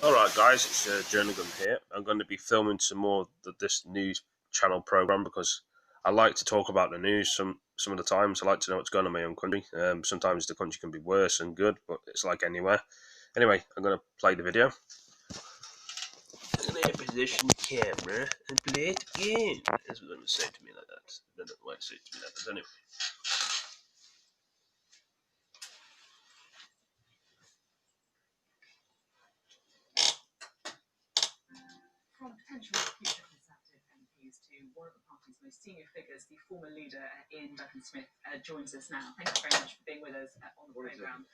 Alright guys, it's Jerningam here. I'm going to be filming some more of this news channel program because I like to talk about the news some of the times. I like to know what's going on in my own country. Sometimes the country can be worse and good, but it's like anywhere. Anyway, I'm going to play the video. I'm going to position the camera and play it again. That's what they're going to say to me like that. They don't like to say it to me like that anyway. From potential future Conservative MPs to one of the party's most senior figures, the former leader Ian Smith joins us now. Thank you very much for being with us on the programme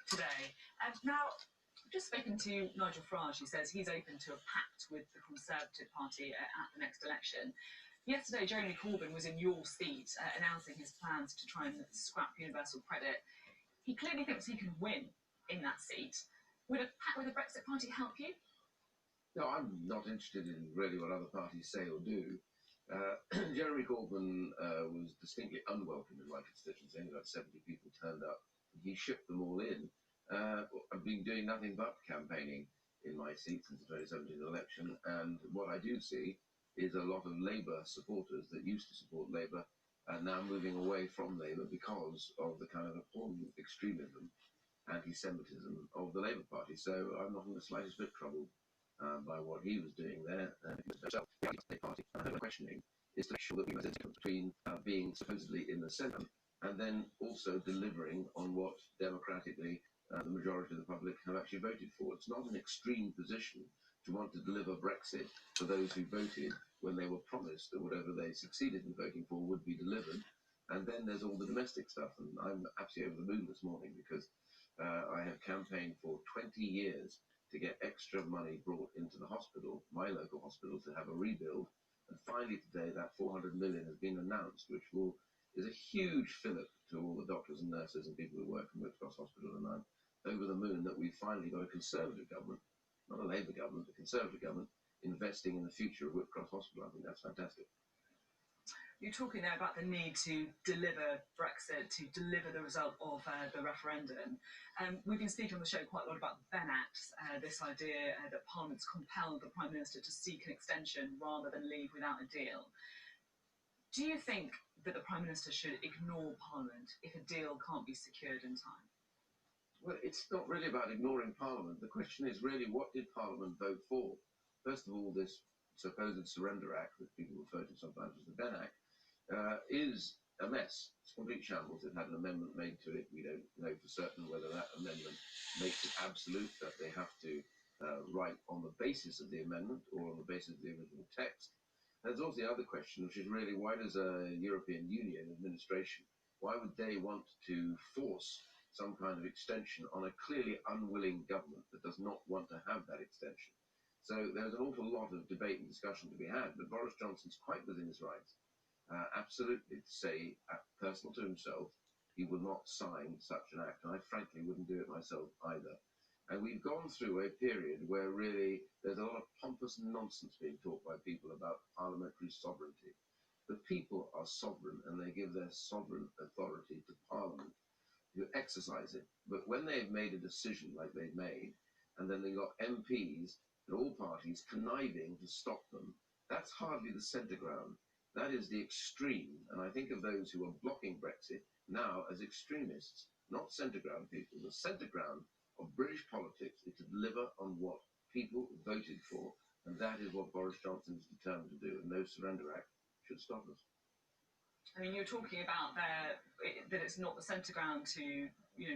today. Now, I've just spoken to Nigel Farage, who says he's open to a pact with the Conservative Party at the next election. Yesterday, Jeremy Corbyn was in your seat announcing his plans to try and scrap universal credit. He clearly thinks he can win in that seat. Would a pact with the Brexit Party help you? No, I'm not interested in really what other parties say or do. Jeremy Corbyn was distinctly unwelcome in my constituency. Only about 70 people turned up. He shipped them all in. I've been doing nothing but campaigning in my seat since the 2017 election, and what I do see is a lot of Labour supporters that used to support Labour are now moving away from Labour because of the kind of appalling extremism, anti-Semitism of the Labour Party. So I'm not in the slightest bit troubled by what he was doing there. The party questioning is to make sure that we have a difference between being supposedly in the centre and then also delivering on what democratically the majority of the public have actually voted for. It's not an extreme position to want to deliver Brexit for those who voted when they were promised that whatever they succeeded in voting for would be delivered. And then there's all the domestic stuff. And I'm absolutely over the moon this morning because I have campaigned for 20 years to get extra money brought into the hospital, my local hospital, to have a rebuild. And finally today, that 400 million has been announced, which is a huge fillip to all the doctors and nurses and people who work in Whitcross Hospital. And I'm over the moon that we've finally got a Conservative government, not a Labour government, a Conservative government, investing in the future of Whitcross Hospital. I think that's fantastic. You're talking there about the need to deliver Brexit, to deliver the result of the referendum. We've been speaking on the show quite a lot about the Ben Act, this idea that Parliament's compelled the Prime Minister to seek an extension rather than leave without a deal. Do you think that the Prime Minister should ignore Parliament if a deal can't be secured in time? Well, it's not really about ignoring Parliament. The question is really, what did Parliament vote for? First of all, this supposed Surrender Act, that people refer to sometimes as the Ben Act, is a mess. It's a complete shambles. It had an amendment made to it. We don't know for certain whether that amendment makes it absolute that they have to write on the basis of the amendment or on the basis of the original text. There's also the other question, which is really, why does a European Union administration, why would they want to force some kind of extension on a clearly unwilling government that does not want to have that extension? So there's an awful lot of debate and discussion to be had, but Boris Johnson's quite within his rights absolutely to say, personal to himself, he will not sign such an act. And I frankly wouldn't do it myself either. And we've gone through a period where really there's a lot of pompous nonsense being taught by people about parliamentary sovereignty. The people are sovereign and they give their sovereign authority to Parliament to exercise it. But when they've made a decision like they've made, and then they've got MPs in all parties conniving to stop them, that's hardly the centre ground. That is the extreme, and I think of those who are blocking Brexit now as extremists, not centre ground people. The centre ground of British politics is to deliver on what people voted for, and that is what Boris Johnson is determined to do, and no Surrender Act should stop us. I mean, you're talking about there that it's not the centre ground to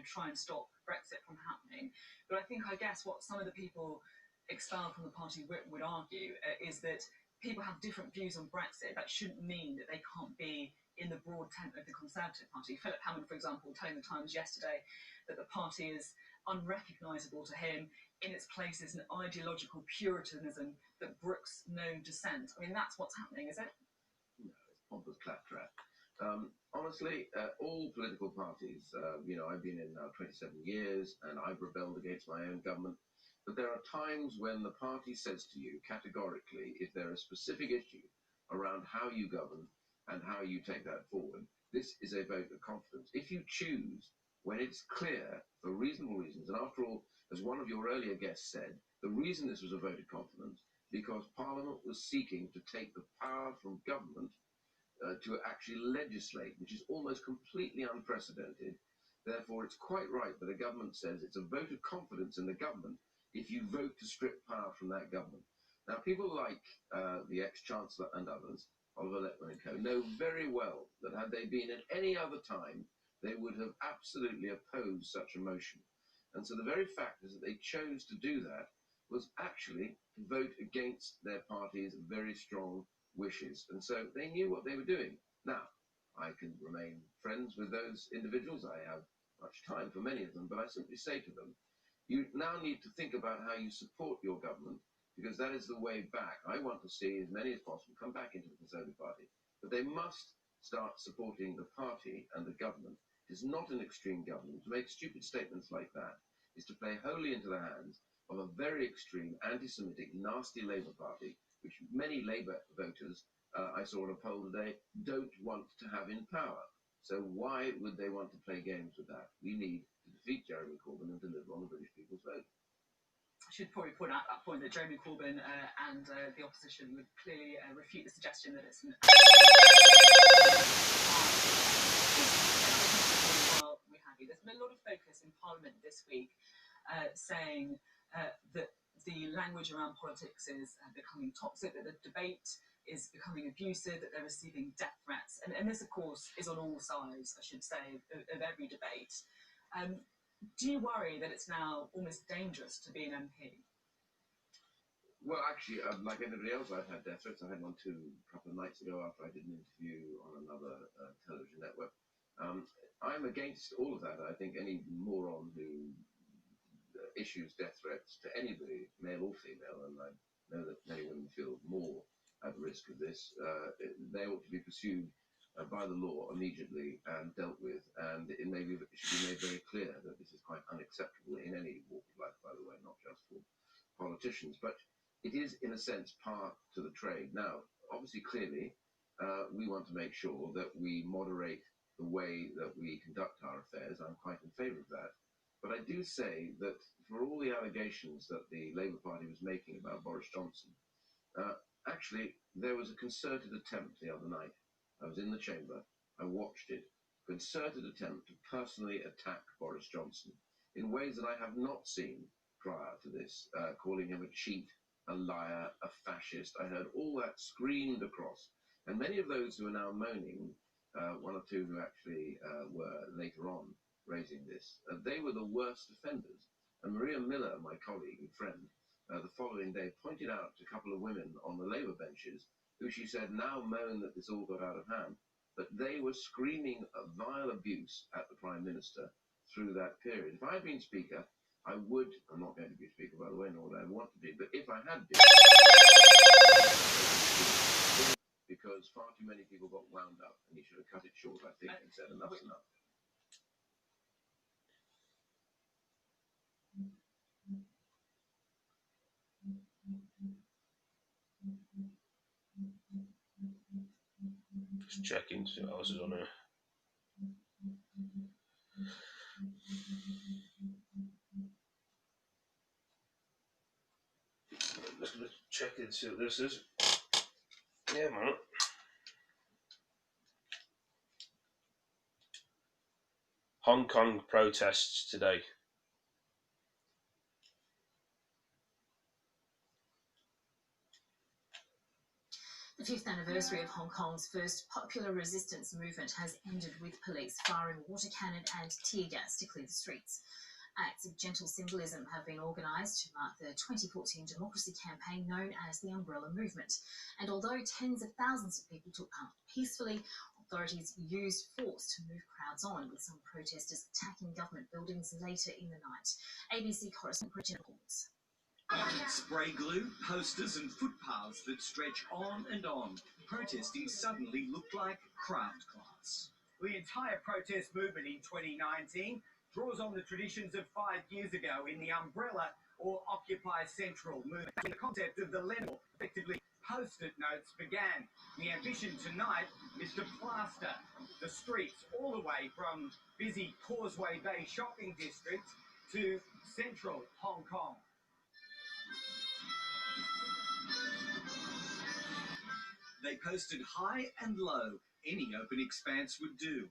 try and stop Brexit from happening, but I guess what some of the people expelled from the party would argue is that people have different views on Brexit. That shouldn't mean that they can't be in the broad tent of the Conservative Party. Philip Hammond, for example, telling the Times yesterday that the party is unrecognisable to him. In its place is an ideological puritanism that brooks no dissent. I mean, that's what's happening, is it? No, it's pompous claptrap. Honestly, all political parties, I've been in now 27 years and I've rebelled against my own government. But there are times when the party says to you categorically, if there are specific issues around how you govern and how you take that forward, this is a vote of confidence. If you choose when it's clear for reasonable reasons, and after all, as one of your earlier guests said, the reason this was a vote of confidence because Parliament was seeking to take the power from government to actually legislate, which is almost completely unprecedented. Therefore, it's quite right that a government says it's a vote of confidence in the government if you vote to strip power from that government. Now, people like the ex-Chancellor and others, Oliver Letwin and co, know very well that had they been at any other time, they would have absolutely opposed such a motion. And so the very fact is that they chose to do that was actually to vote against their party's very strong wishes. And so they knew what they were doing. Now, I can remain friends with those individuals. I have much time for many of them, but I simply say to them, you now need to think about how you support your government, because that is the way back. I want to see as many as possible come back into the Conservative Party, but they must start supporting the party and the government. It is not an extreme government. To make stupid statements like that is to play wholly into the hands of a very extreme, anti-Semitic, nasty Labour Party, which many Labour voters, I saw in a poll today, don't want to have in power. So why would they want to play games with that? We need to defeat Jeremy Corbyn and deliver on the British people's vote. I should probably point out at that point that Jeremy Corbyn and the opposition would clearly refute the suggestion that it's an well, we have you. There's been a lot of focus in Parliament this week saying that the language around politics is becoming toxic, that the debate is becoming abusive, that they're receiving death threats. And this, of course, is on all sides, I should say, of every debate. Do you worry that it's now almost dangerous to be an MP? Well, actually, like everybody else, I've had death threats. I had one too a couple of nights ago after I did an interview on another television network. I'm against all of that. I think any moron who issues death threats to anybody, male or female, and I know that many women feel more at risk of this, they ought to be pursued by the law immediately and dealt with. And it should be made very clear that this is quite unacceptable in any walk of life, by the way, not just for politicians. But it is, in a sense, part to the trade. Now, obviously, clearly, we want to make sure that we moderate the way that we conduct our affairs. I'm quite in favour of that. But I do say that for all the allegations that the Labour Party was making about Boris Johnson, actually, there was a concerted attempt the other night. I was in the chamber, I watched it, concerted attempt to personally attack Boris Johnson in ways that I have not seen prior to this, calling him a cheat, a liar, a fascist. I heard all that screamed across. And many of those who are now moaning, one or two who actually were later on raising this, they were the worst offenders. And Maria Miller, my colleague and friend, the following day pointed out a couple of women on the Labour benches who she said now moan that this all got out of hand, but they were screaming a vile abuse at the Prime Minister through that period. If I had been Speaker, I would, I'm not going to be Speaker, by the way, nor would I want to be, but if I had been, because far too many people got wound up, and he should have cut it short, I think, and said enough's enough. Just checking to see what else is on here. I'm just going to check and see what this is. Yeah, man. Hong Kong protests today. The 5th anniversary of Hong Kong's first popular resistance movement has ended with police firing water cannon and tear gas to clear the streets. Acts of gentle symbolism have been organised to mark the 2014 democracy campaign known as the Umbrella Movement. And although tens of thousands of people took part peacefully, authorities used force to move crowds on, with some protesters attacking government buildings later in the night. ABC correspondent Bridget reports. Spray glue, posters and footpaths that stretch on and on. Protesting suddenly looked like craft class. The entire protest movement in 2019 draws on the traditions of 5 years ago in the Umbrella or Occupy Central movement. The concept of the letter, effectively post-it notes, began. The ambition tonight is to plaster the streets all the way from busy Causeway Bay shopping districts to central Hong Kong. They posted high and low. Any open expanse would do.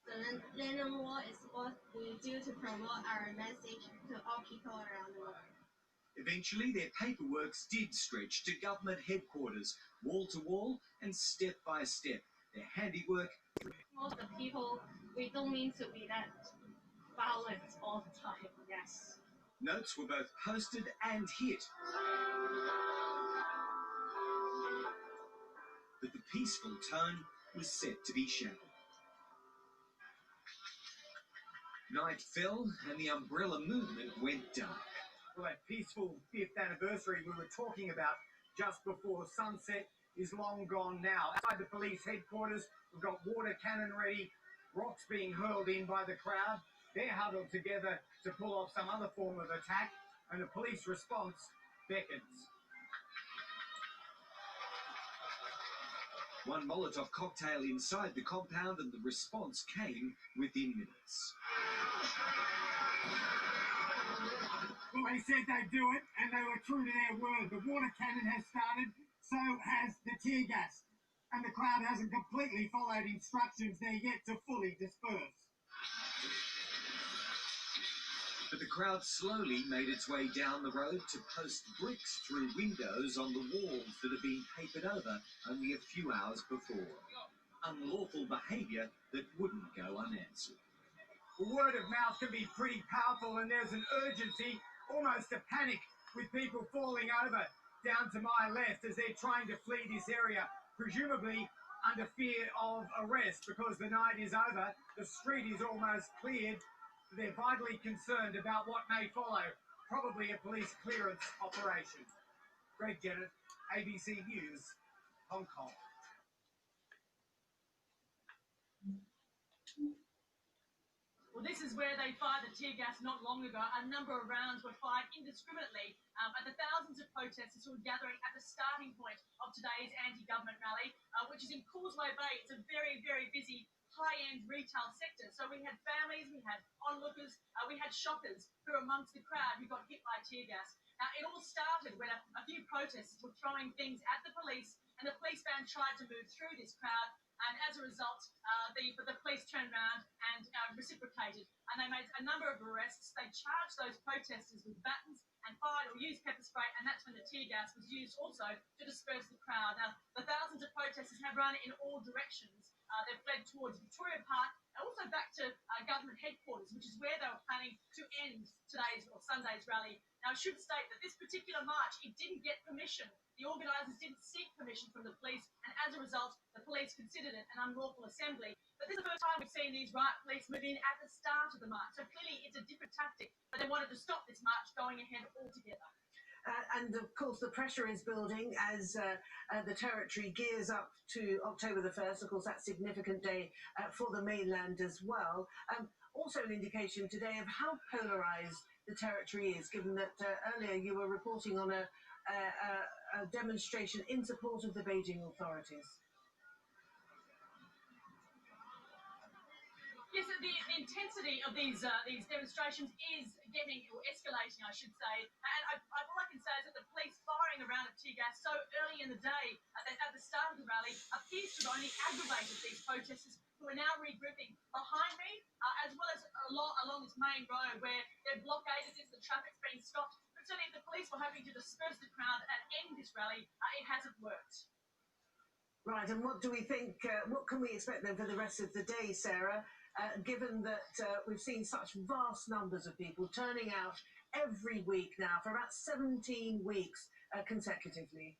The Linen Wall is what we do to promote our message to all people around the world. Eventually, their paperworks did stretch to government headquarters, wall to wall and step by step. Their handiwork. Most of the people, we don't mean to be that violent all the time, yes. Notes were both posted and hit. But the peaceful tone was set to be shattered. Night fell and the umbrella movement went dark. Well, that peaceful 5th anniversary we were talking about just before sunset is long gone now. Outside the police headquarters, we've got water cannon ready, rocks being hurled in by the crowd. They're huddled together to pull off some other form of attack, and the police response beckons. One Molotov cocktail inside the compound and the response came within minutes. Well, they said they'd do it, and they were true to their word. The water cannon has started, so has the tear gas. And the crowd hasn't completely followed instructions. They're yet to fully disperse. But the crowd slowly made its way down the road to post bricks through windows on the walls that had been papered over only a few hours before. Unlawful behaviour that wouldn't go unanswered. Word of mouth can be pretty powerful, and there's an urgency, almost a panic, with people falling over down to my left as they're trying to flee this area, presumably under fear of arrest because the night is over, the street is almost cleared. They're vitally concerned about what may follow, probably a police clearance operation. Greg Jennett, ABC News, Hong Kong. Well, this is where they fired the tear gas not long ago. A number of rounds were fired indiscriminately at the thousands of protesters who were gathering at the starting point of today's anti-government rally, which is in Causeway Bay. It's a very, very busy high-end retail sector. So we had families, we had onlookers, we had shoppers who were amongst the crowd who got hit by tear gas. Now, it all started when a few protesters were throwing things at the police, and the police van tried to move through this crowd. And as a result, the police turned around and reciprocated. And they made a number of arrests. They charged those protesters with batons and fired or used pepper spray. And that's when the tear gas was used also to disperse the crowd. Now, the thousands of protesters have run in all directions. They've fled towards Victoria Park and also back to government headquarters, which is where they were planning to end today's or Sunday's rally. Now, I should state that this particular march, it didn't get permission. The organisers didn't seek permission from the police, and as a result, the police considered it an unlawful assembly. But this is the first time we've seen these riot police move in at the start of the march. So clearly it's a different tactic, but they wanted to stop this march going ahead altogether. And of course, the pressure is building as the territory gears up to October the 1st. Of course, that's a significant day for the mainland as well. Also an indication today of how polarised the territory is, given that earlier you were reporting on a demonstration in support of the Beijing authorities. Yes, the intensity of these demonstrations is getting, or escalating, I should say. And all I can say is that the police firing a round of tear gas so early in the day at the start of the rally appears to have only aggravated these protesters who are now regrouping behind me, as well as along this main road where they're blockaded since the traffic's been stopped. But certainly if the police were hoping to disperse the crowd and end this rally, it hasn't worked. Right, and what do we think, what can we expect then for the rest of the day, Sarah, given that we've seen such vast numbers of people turning out every week now for about 17 weeks consecutively?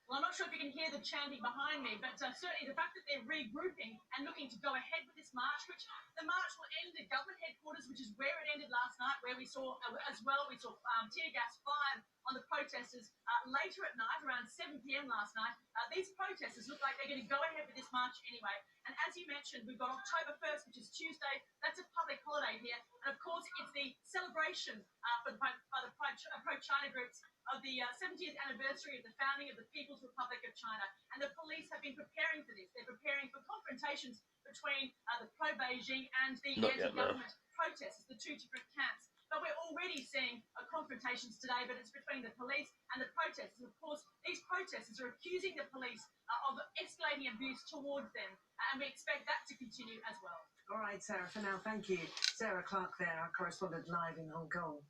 Well, I'm not sure if you can hear the chanting behind me, but certainly the fact that they're regrouping and looking to go ahead with this march, which the march will end at government headquarters, which is where it ended last night, where we saw, tear gas fired on the protesters later at night, around 7 p.m. last night. These protesters look like they're going to go ahead with this march anyway. And as you mentioned, we've got October 1st, which is Tuesday. That's a public holiday here. And of course, it's the celebration by the pro-China groups of the 70th anniversary of the founding of the People's Republic of China. And the police have been preparing for this. They're preparing for confrontations between the pro-Beijing and the anti-government protesters, the two different camps. But we're already seeing confrontations today, but it's between the police and the protesters. Of course, these protesters are accusing the police of escalating abuse towards them, and we expect that to continue as well. All right, Sarah, for now, thank you. Sarah Clark there, our correspondent live in Hong Kong.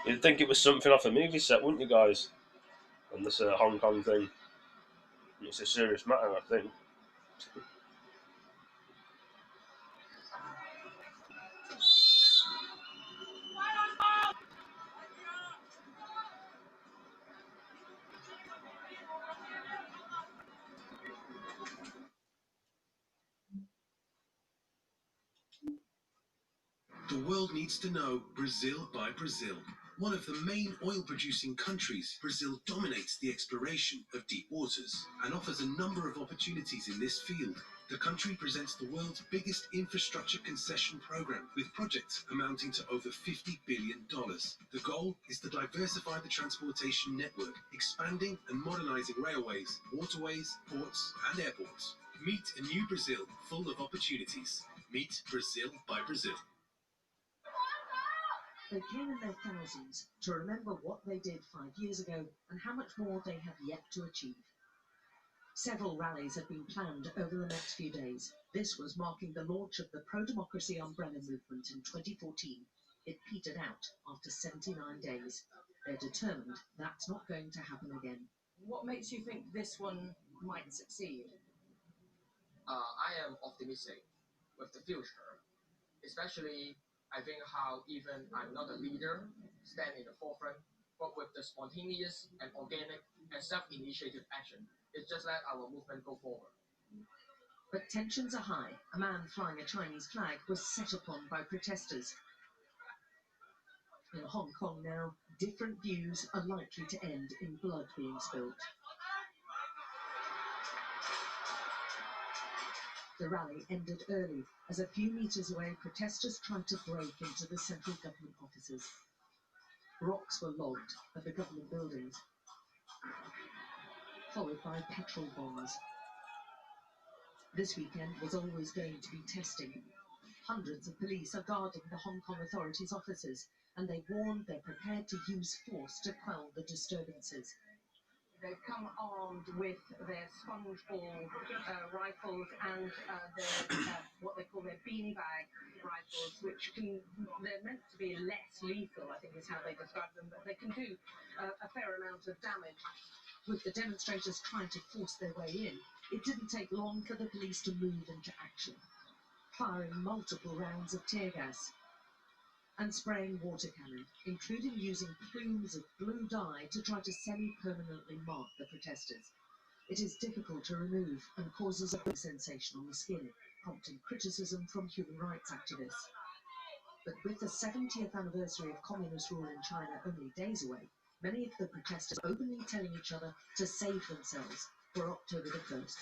You'd think it was something off a movie set, wouldn't you, guys? On this Hong Kong thing. It's a serious matter, I think. The world needs to know Brazil by Brazil. One of the main oil-producing countries, Brazil dominates the exploration of deep waters and offers a number of opportunities in this field. The country presents the world's biggest infrastructure concession program, with projects amounting to over $50 billion. The goal is to diversify the transportation network, expanding and modernizing railways, waterways, ports, and airports. Meet a new Brazil full of opportunities. Meet Brazil by Brazil. They came in their thousands to remember what they did 5 years ago and how much more they have yet to achieve. Several rallies have been planned over the next few days. This was marking the launch of the pro-democracy umbrella movement in 2014. It petered out after 79 days. They're determined that's not going to happen again. What makes you think this one might succeed? I am optimistic with the future, especially I think how even I'm not a leader, stand in the forefront, but with the spontaneous and organic and self-initiative action, it's just let our movement go forward. But tensions are high. A man flying a Chinese flag was set upon by protesters. In Hong Kong now, different views are likely to end in blood being spilt. The rally ended early, as a few metres away, protesters tried to break into the central government offices. Rocks were lobbed at the government buildings, followed by petrol bombs. This weekend was always going to be testing. Hundreds of police are guarding the Hong Kong authorities' offices, and they warned they're prepared to use force to quell the disturbances. They've come armed with their sponge ball rifles and their what they call their beanbag rifles, which they're meant to be less lethal, I think is how they describe them, but they can do a fair amount of damage. With the demonstrators trying to force their way in, it didn't take long for the police to move into action, firing multiple rounds of tear gas and spraying water cannon, including using plumes of blue dye to try to semi-permanently mark the protesters. It is difficult to remove and causes a big sensation on the skin, prompting criticism from human rights activists. But with the 70th anniversary of communist rule in China only days away, many of the protesters are openly telling each other to save themselves for October the 1st.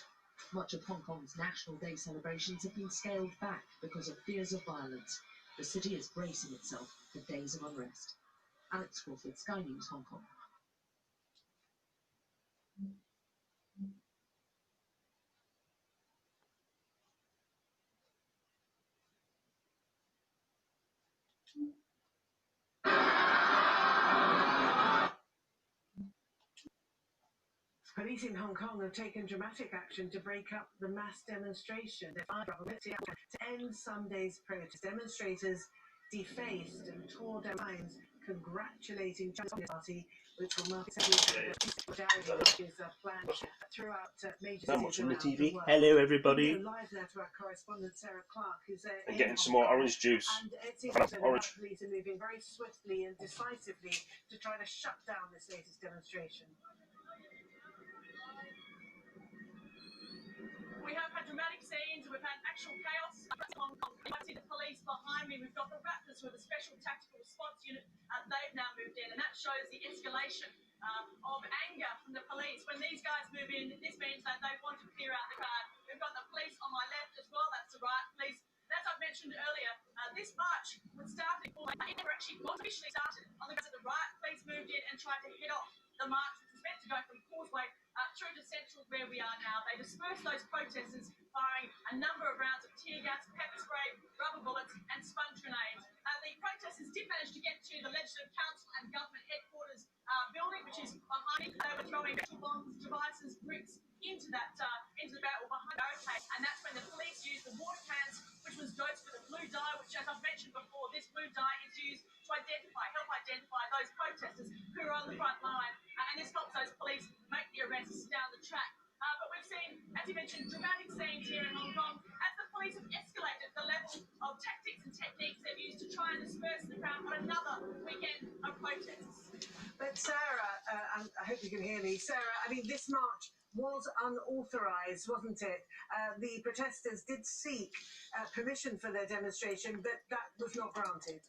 Much of Hong Kong's National Day celebrations have been scaled back because of fears of violence. The city is bracing itself for days of unrest. Alex Crawford, Sky News, Hong Kong. Police in Hong Kong have taken dramatic action to break up the mass demonstration. They fired rubber bullets to end Sunday's protest. Demonstrators defaced and tore down signs congratulating China's Communist Party, which will mark its 70th anniversary, which is planned throughout major cities I'm watching the around TV. the world. Hello, everybody. We go live now to our correspondent Sarah Clark, who's I'm in getting some Hong more Kong. orange juice. And it seems Orange. that the police are moving very swiftly and decisively to try to shut down this latest demonstration. We have had dramatic scenes, we've had actual chaos across Hong Kong. You might see the police behind me. We've got the Raptors with a special tactical response unit. They've now moved in, and that shows the escalation of anger from the police. When these guys move in, this means that they want to clear out the crowd. We've got the police on my left as well, that's the riot police. And as I've mentioned earlier, this march was started, it never actually was officially started on the grounds that the riot police moved in and tried to head off the march, which was meant to go from Causeway through to Central, where we are now. They dispersed those protesters, firing a number of rounds of tear gas, pepper spray, rubber bullets, and sponge grenades. The protesters did manage to get to the Legislative Council and Government Headquarters building, which is behind it. They were throwing bombs, devices, bricks into the barrel behind the barricade, and that's when the police used the water cannons, which was dosed with a blue dye, which, as I've mentioned before, this blue dye is used to help identify those protesters who are on the front line, and this helps those police make the arrests down the track. But we've seen, as you mentioned, dramatic scenes here in Hong Kong as the police have escalated the level of tactics and techniques they've used to try and disperse the crowd on another weekend of protests. But Sarah, I hope you can hear me. Sarah, I mean, this march was unauthorised, wasn't it? The protesters did seek permission for their demonstration, but that was not granted.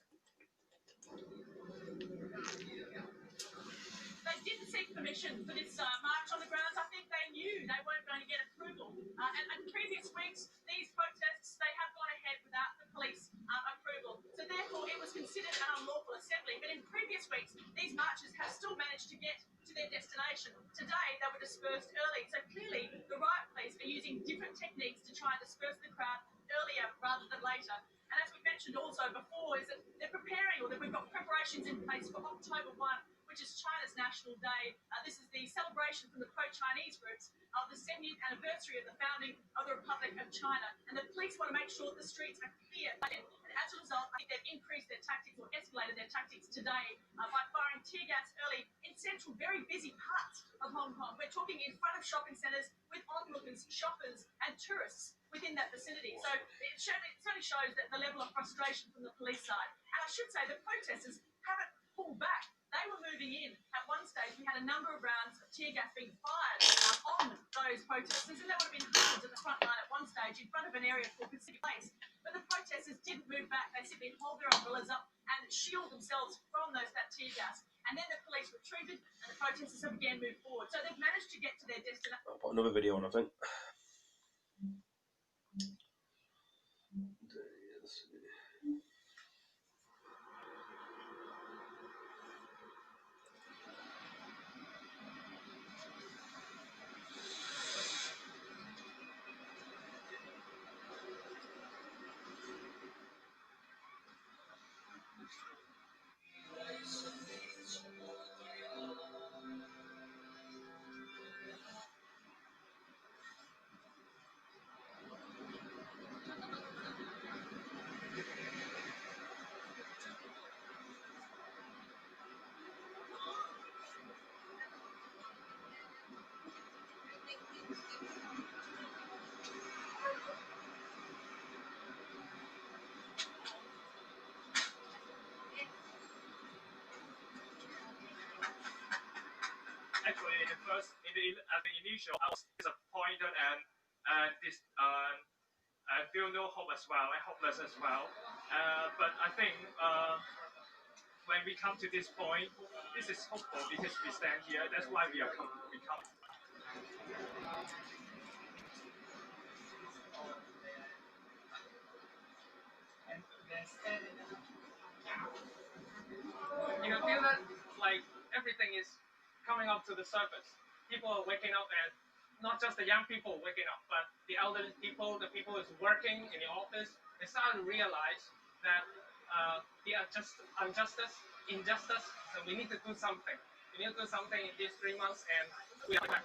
They didn't seek permission for this march on the grounds. I think they knew they weren't going to get approval. And in previous weeks, these protests, they have gone ahead without the police approval. So therefore, it was considered an unlawful assembly. But in previous weeks, these marches have still managed to get to their destination. Today, they were dispersed early. So clearly, the riot police are using different techniques to try and disperse the crowd earlier rather than later. And as we mentioned also before, is that they're preparing, or that we've got preparations in place for October 1, which is China's National Day. This is the celebration from the pro-Chinese groups of the 70th anniversary of the founding of the Republic of China. And the police want to make sure that the streets are clear. And as a result, I think they've increased their tactics, or escalated their tactics today by firing tear gas early in central, very busy parts of Hong Kong. We're talking in front of shopping centres with onlookers, shoppers and tourists within that vicinity. So it certainly shows that the level of frustration from the police side. And I should say the protesters haven't pulled back. They were moving in. At one stage, we had a number of rounds of tear gas being fired on those protesters, and there would have been hundreds at the front line at one stage in front of an area called Pacific Place. But the protesters didn't move back. They simply hold their umbrellas up and shield themselves from that tear gas. And then the police retreated, and the protesters have again moved forward. So they've managed to get to their destination. I'll put another video on, I think. Actually, at the initial, I was disappointed and I feel no hope as well, and hopeless as well. But I think when we come to this point, this is hopeful because we stand here. That's why we come. You can feel that like everything is coming up to the surface. People are waking up, and not just the young people waking up, but the elderly people, the people who's working in the office, they start to realize that the injustice, so we need to do something. We need to do something in these 3 months, and we are back.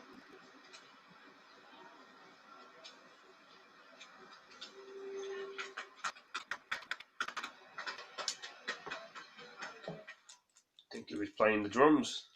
think he was playing the drums.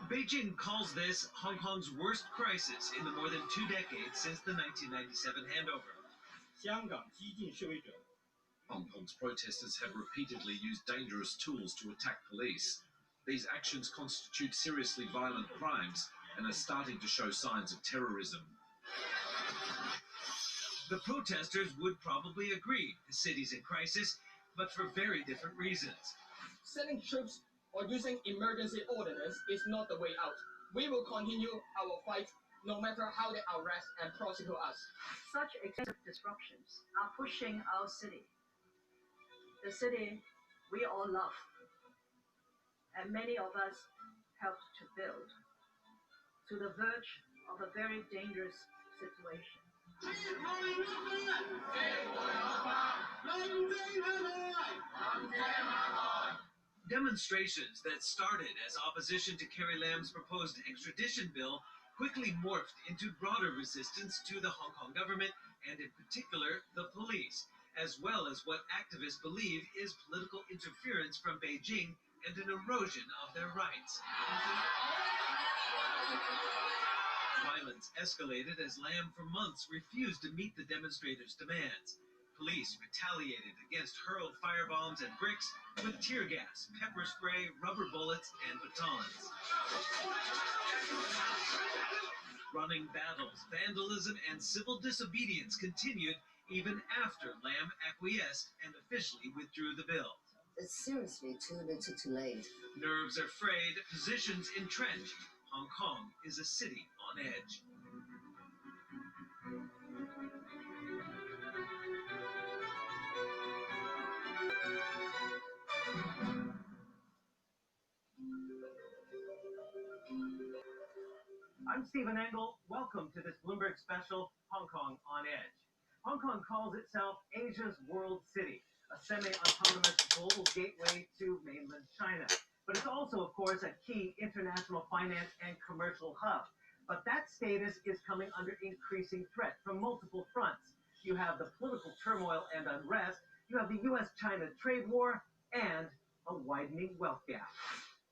Beijing calls this Hong Kong's worst crisis in the more than 2 decades since the 1997 handover. Hong Kong's protesters have repeatedly used dangerous tools to attack police. These actions constitute seriously violent crimes and are starting to show signs of terrorism. The protesters would probably agree the city's in crisis, but for very different reasons. Sending troops or using emergency ordinance is not the way out. We will continue our fight no matter how they arrest and prosecute us. Such extensive disruptions are pushing our city, the city we all love, and many of us helped to build, to the verge of a very dangerous situation. Demonstrations that started as opposition to Carrie Lam's proposed extradition bill quickly morphed into broader resistance to the Hong Kong government and, in particular, the police, as well as what activists believe is political interference from Beijing and an erosion of their rights. Violence escalated as Lam for months refused to meet the demonstrators' demands. Police retaliated against hurled firebombs and bricks with tear gas, pepper spray, rubber bullets, and batons. Running battles, vandalism, and civil disobedience continued even after Lam acquiesced and officially withdrew the bill. It's seriously too little too late. Nerves are frayed, positions entrenched. Hong Kong is a city on edge. I'm Stephen Engel. Welcome to this Bloomberg special, Hong Kong on Edge. Hong Kong calls itself Asia's World City, a semi-autonomous global gateway to mainland China. But it's also, of course, a key international finance and commercial hub. But that status is coming under increasing threat from multiple fronts. You have the political turmoil and unrest, you have the U.S.-China trade war, and a widening wealth gap.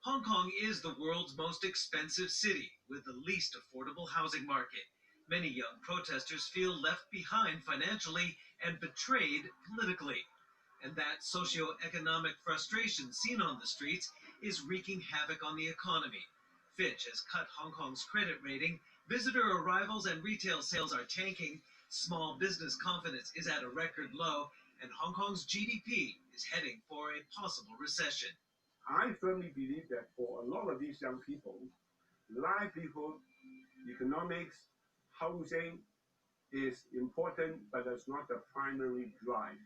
Hong Kong is the world's most expensive city with the least affordable housing market. Many young protesters feel left behind financially and betrayed politically. And that socioeconomic frustration seen on the streets is wreaking havoc on the economy. Fitch has cut Hong Kong's credit rating, visitor arrivals and retail sales are tanking, small business confidence is at a record low, and Hong Kong's GDP is heading for a possible recession. I firmly believe that for a lot of these young people, livelihood, economics, housing is important, but it's not the primary drive.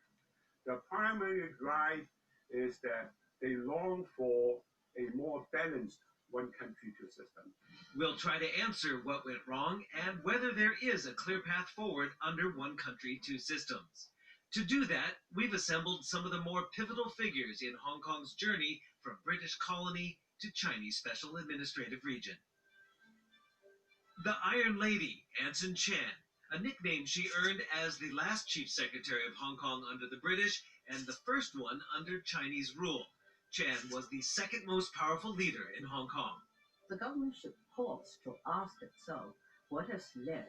The primary drive is that they long for a more balanced one country, two systems. We'll try to answer what went wrong and whether there is a clear path forward under one country, two systems. To do that, we've assembled some of the more pivotal figures in Hong Kong's journey from British colony to Chinese special administrative region. The Iron Lady, Anson Chan, a nickname she earned as the last chief secretary of Hong Kong under the British and the first one under Chinese rule. Chan was the second most powerful leader in Hong Kong. The government should pause to ask itself what has led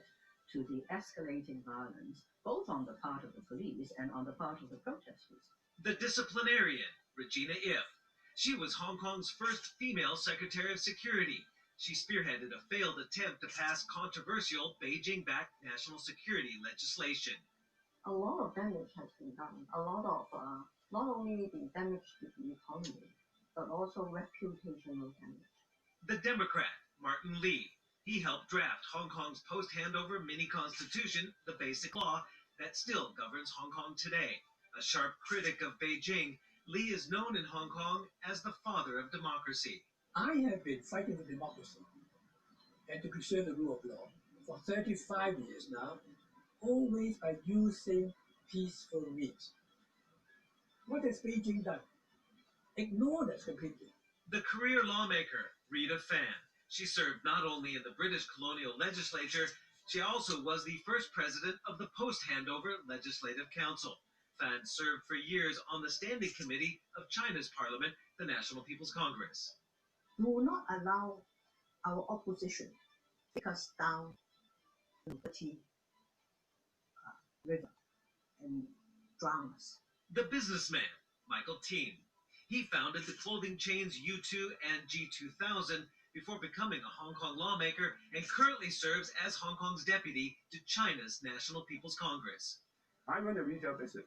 to the escalating violence, both on the part of the police and on the part of the protesters. The disciplinarian, Regina Ip. She was Hong Kong's first female Secretary of Security. She spearheaded a failed attempt to pass controversial Beijing-backed national security legislation. A lot of damage has been done. A lot of, not only the damage to the economy, but also reputational damage. The Democrat, Martin Lee. He helped draft Hong Kong's post-handover mini-constitution, the Basic Law, that still governs Hong Kong today. A sharp critic of Beijing, Lee is known in Hong Kong as the father of democracy. I have been fighting for democracy and to preserve the rule of law for 35 years now, always by using peaceful means. What has Beijing done? Ignored us completely. The career lawmaker, Rita Fan. She served not only in the British colonial legislature, she also was the first president of the post-handover Legislative Council. Fan served for years on the Standing Committee of China's parliament, the National People's Congress. Do not allow our opposition to take us down the dirty river and drown us. The businessman, Michael Teen. He founded the clothing chains U2 and G2000 before becoming a Hong Kong lawmaker and currently serves as Hong Kong's deputy to China's National People's Congress. I run a retail business.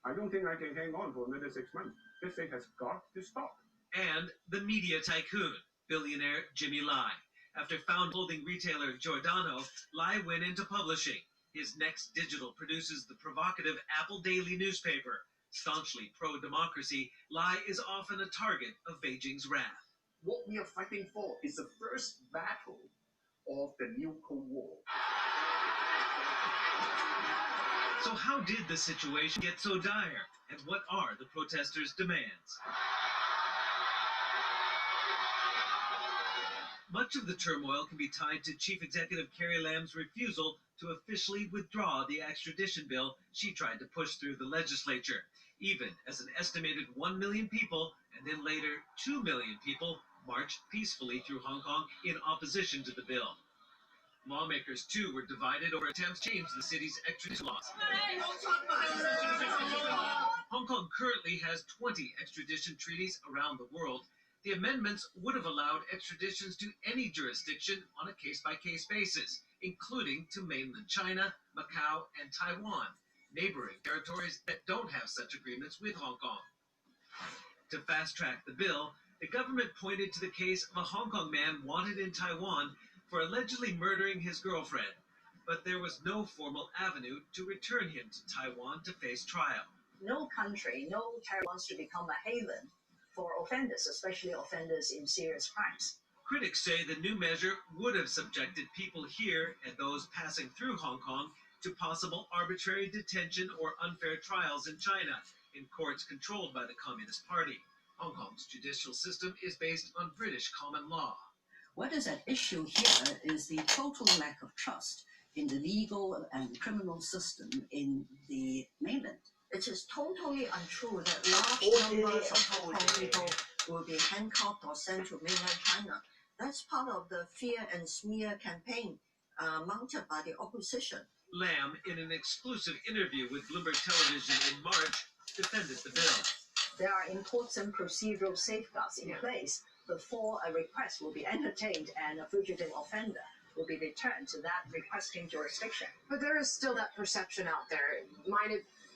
I don't think I can hang on for another 6 months. This thing has got to stop. And the media tycoon, billionaire Jimmy Lai. After founding clothing retailer Giordano, Lai went into publishing. His next digital produces the provocative Apple Daily newspaper. Staunchly pro-democracy, Lai is often a target of Beijing's wrath. What we are fighting for is the first battle of the new Cold War. So how did the situation get so dire? And what are the protesters' demands? Much of the turmoil can be tied to Chief Executive Carrie Lam's refusal to officially withdraw the extradition bill she tried to push through the legislature, even as an estimated 1 million people, and then later 2 million people, marched peacefully through Hong Kong in opposition to the bill. Lawmakers, too, were divided over attempts to change the city's extradition laws. Hong Kong currently has 20 extradition treaties around the world. The amendments would have allowed extraditions to any jurisdiction on a case-by-case basis, including to mainland China, Macau, and Taiwan, neighboring territories that don't have such agreements with Hong Kong. To fast-track the bill, the government pointed to the case of a Hong Kong man wanted in Taiwan for allegedly murdering his girlfriend, but there was no formal avenue to return him to Taiwan to face trial. No country, no territory wants to become a haven for offenders, especially offenders in serious crimes. Critics say the new measure would have subjected people here and those passing through Hong Kong to possible arbitrary detention or unfair trials in China, in courts controlled by the Communist Party. Hong Kong's judicial system is based on British common law. What is at issue here is the total lack of trust in the legal and criminal system in the mainland. It is totally untrue that large numbers of Hong Kong people will be handcuffed or sent to mainland China. That's part of the fear and smear campaign mounted by the opposition. Lam, in an exclusive interview with Bloomberg Television in March, defended the bill. There are important procedural safeguards in place before a request will be entertained and a fugitive offender will be returned to that requesting jurisdiction. But there is still that perception out there.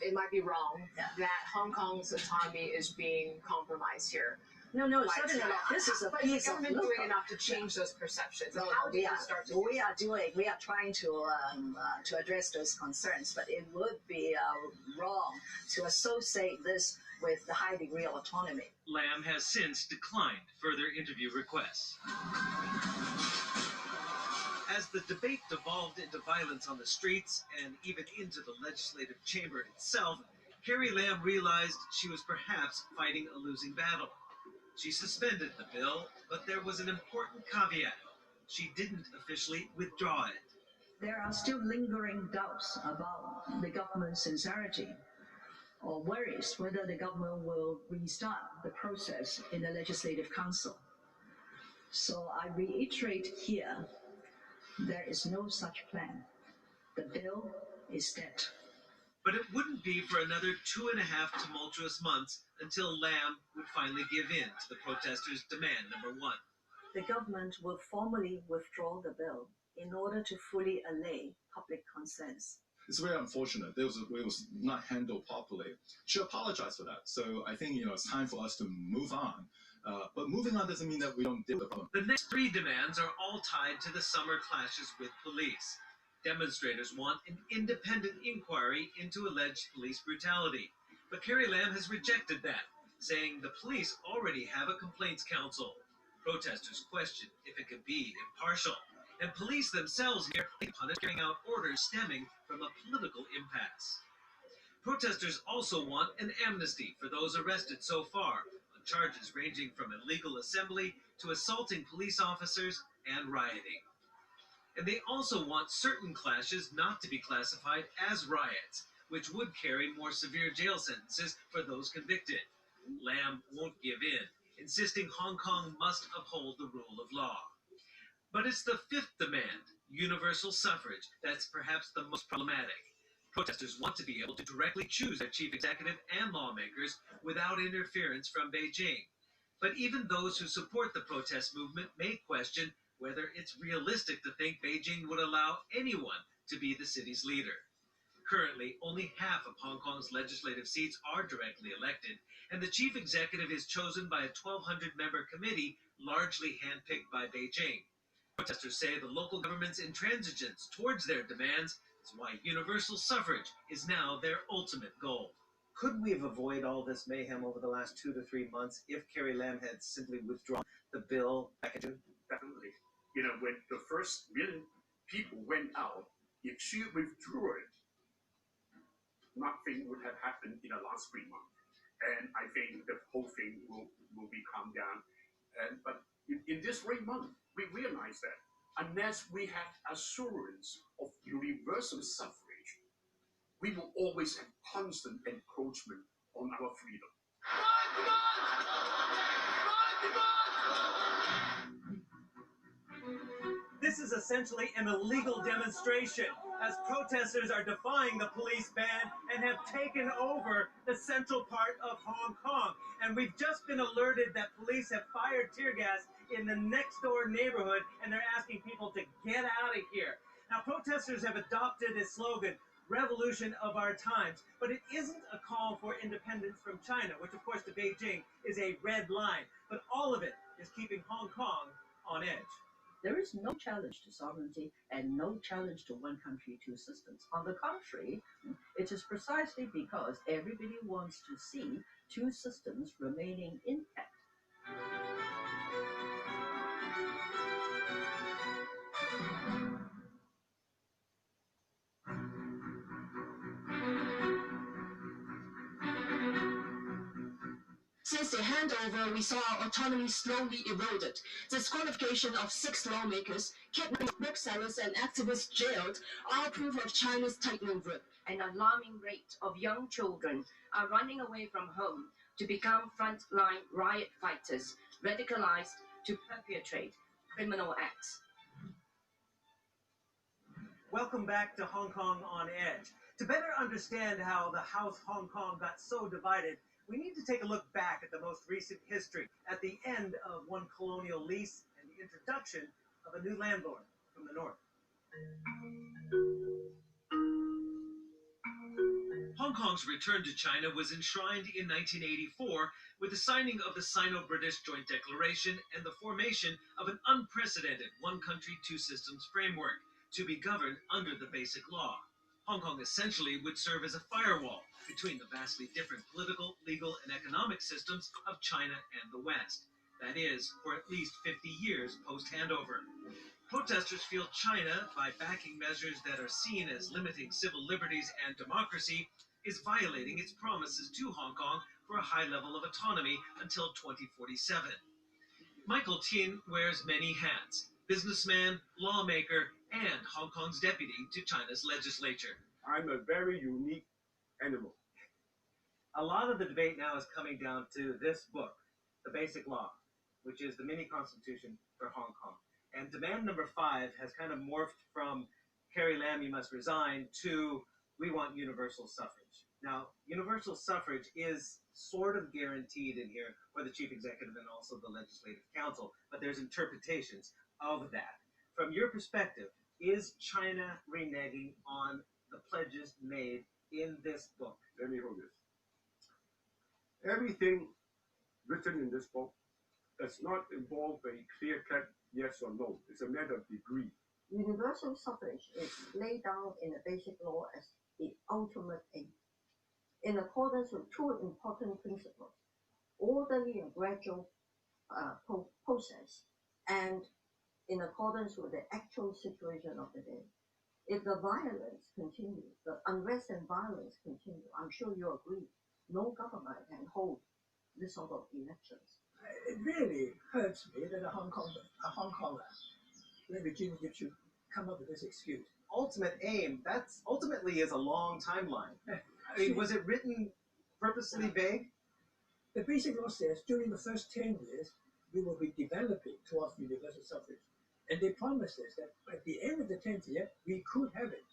It might be wrong that Hong Kong's autonomy is being compromised here. No, certainly not. This is a piece is the of government local. doing enough to change those perceptions? No, How do we you are start to we are trying to address those concerns, but it would be wrong to associate this with the high degree of autonomy. Lam has since declined further interview requests. As the debate devolved into violence on the streets and even into the legislative chamber itself, Carrie Lam realized she was perhaps fighting a losing battle. She suspended the bill, but there was an important caveat. She didn't officially withdraw it. There are still lingering doubts about the government's sincerity, or worries whether the government will restart the process in the Legislative Council. So I reiterate here, there is no such plan. The bill is dead. But it wouldn't be for another 2.5 tumultuous months until Lam would finally give in to the protesters' demand number one. The government will formally withdraw the bill in order to fully allay public concerns. It's very unfortunate. It was not handled properly. She apologized for that. So I think it's time for us to move on. But moving on doesn't mean that we don't deal with the problem. The next three demands are all tied to the summer clashes with police. Demonstrators want an independent inquiry into alleged police brutality. But Carrie Lam has rejected that, saying the police already have a complaints council. Protesters question if it could be impartial. And police themselves are carrying out orders stemming from a political impasse. Protesters also want an amnesty for those arrested so far on charges ranging from illegal assembly to assaulting police officers and rioting. And they also want certain clashes not to be classified as riots, which would carry more severe jail sentences for those convicted. Lam won't give in, insisting Hong Kong must uphold the rule of law. But it's the fifth demand, universal suffrage, that's perhaps the most problematic. Protesters want to be able to directly choose their chief executive and lawmakers without interference from Beijing. But even those who support the protest movement may question whether it's realistic to think Beijing would allow anyone to be the city's leader. Currently, only half of Hong Kong's legislative seats are directly elected, and the chief executive is chosen by a 1,200-member committee largely handpicked by Beijing. Protesters say the local government's intransigence towards their demands is why universal suffrage is now their ultimate goal. Could we have avoided all this mayhem over the last 2 to 3 months if Carrie Lam had simply withdrawn the bill back in June? Definitely. When the first million people went out, if she withdrew it, nothing would have happened in the last 3 months. And I think the whole thing will be calmed down. But in this 3 months, we realize that unless we have assurance of universal suffrage, we will always have constant encroachment on our freedom. This is essentially an illegal demonstration, as protesters are defying the police ban and have taken over the central part of Hong Kong. And we've just been alerted that police have fired tear gas in the next door neighborhood, and they're asking people to get out of here. Now, protesters have adopted a slogan, revolution of our times, but it isn't a call for independence from China, which of course to Beijing is a red line, but all of it is keeping Hong Kong on edge. There is no challenge to sovereignty and no challenge to one country, two systems. On the contrary, it is precisely because everybody wants to see two systems remaining intact. Since the handover, we saw our autonomy slowly eroded. The disqualification of 6 lawmakers, kidnapping of booksellers and activists jailed, are proof of China's tightening grip. An alarming rate of young children are running away from home to become frontline riot fighters, radicalized to perpetrate criminal acts. Welcome back to Hong Kong on Edge. To better understand how the House Hong Kong got so divided, we need to take a look back at the most recent history, at the end of one colonial lease and the introduction of a new landlord from the north. Hong Kong's return to China was enshrined in 1984 with the signing of the Sino-British Joint Declaration and the formation of an unprecedented one country, two systems framework to be governed under the Basic Law. Hong Kong essentially would serve as a firewall between the vastly different political, legal, and economic systems of China and the West. That is, for at least 50 years post-handover. Protesters feel China, by backing measures that are seen as limiting civil liberties and democracy, is violating its promises to Hong Kong for a high level of autonomy until 2047. Michael Tin wears many hats: businessman, lawmaker, and Hong Kong's deputy to China's legislature. I'm a very unique animal. A lot of the debate now is coming down to this book, The Basic Law, which is the mini constitution for Hong Kong. And demand number 5 has kind of morphed from Carrie Lam, you must resign, to we want universal suffrage. Now, universal suffrage is sort of guaranteed in here for the chief executive and also the legislative council, but there's interpretations of that. From your perspective, is China reneging on the pledges made in this book? Let me hold this. Everything written in this book does not involve a clear-cut yes or no. It's a matter of degree. Universal suffrage is laid down in the Basic Law as the ultimate aim, in accordance with two important principles: orderly and gradual process, and in accordance with the actual situation of the day. If the violence continues, the unrest and violence continue, I'm sure you agree, no government can hold this sort of elections. It really hurts me that a Hong Konger, maybe Jim Gibbs should come up with this excuse. Ultimate aim, that's ultimately is a long timeline. I mean, was it written purposely vague? The Basic Law says during the first 10 years, we will be developing towards universal suffrage. And they promised us that at the end of the 10th year, we could have it.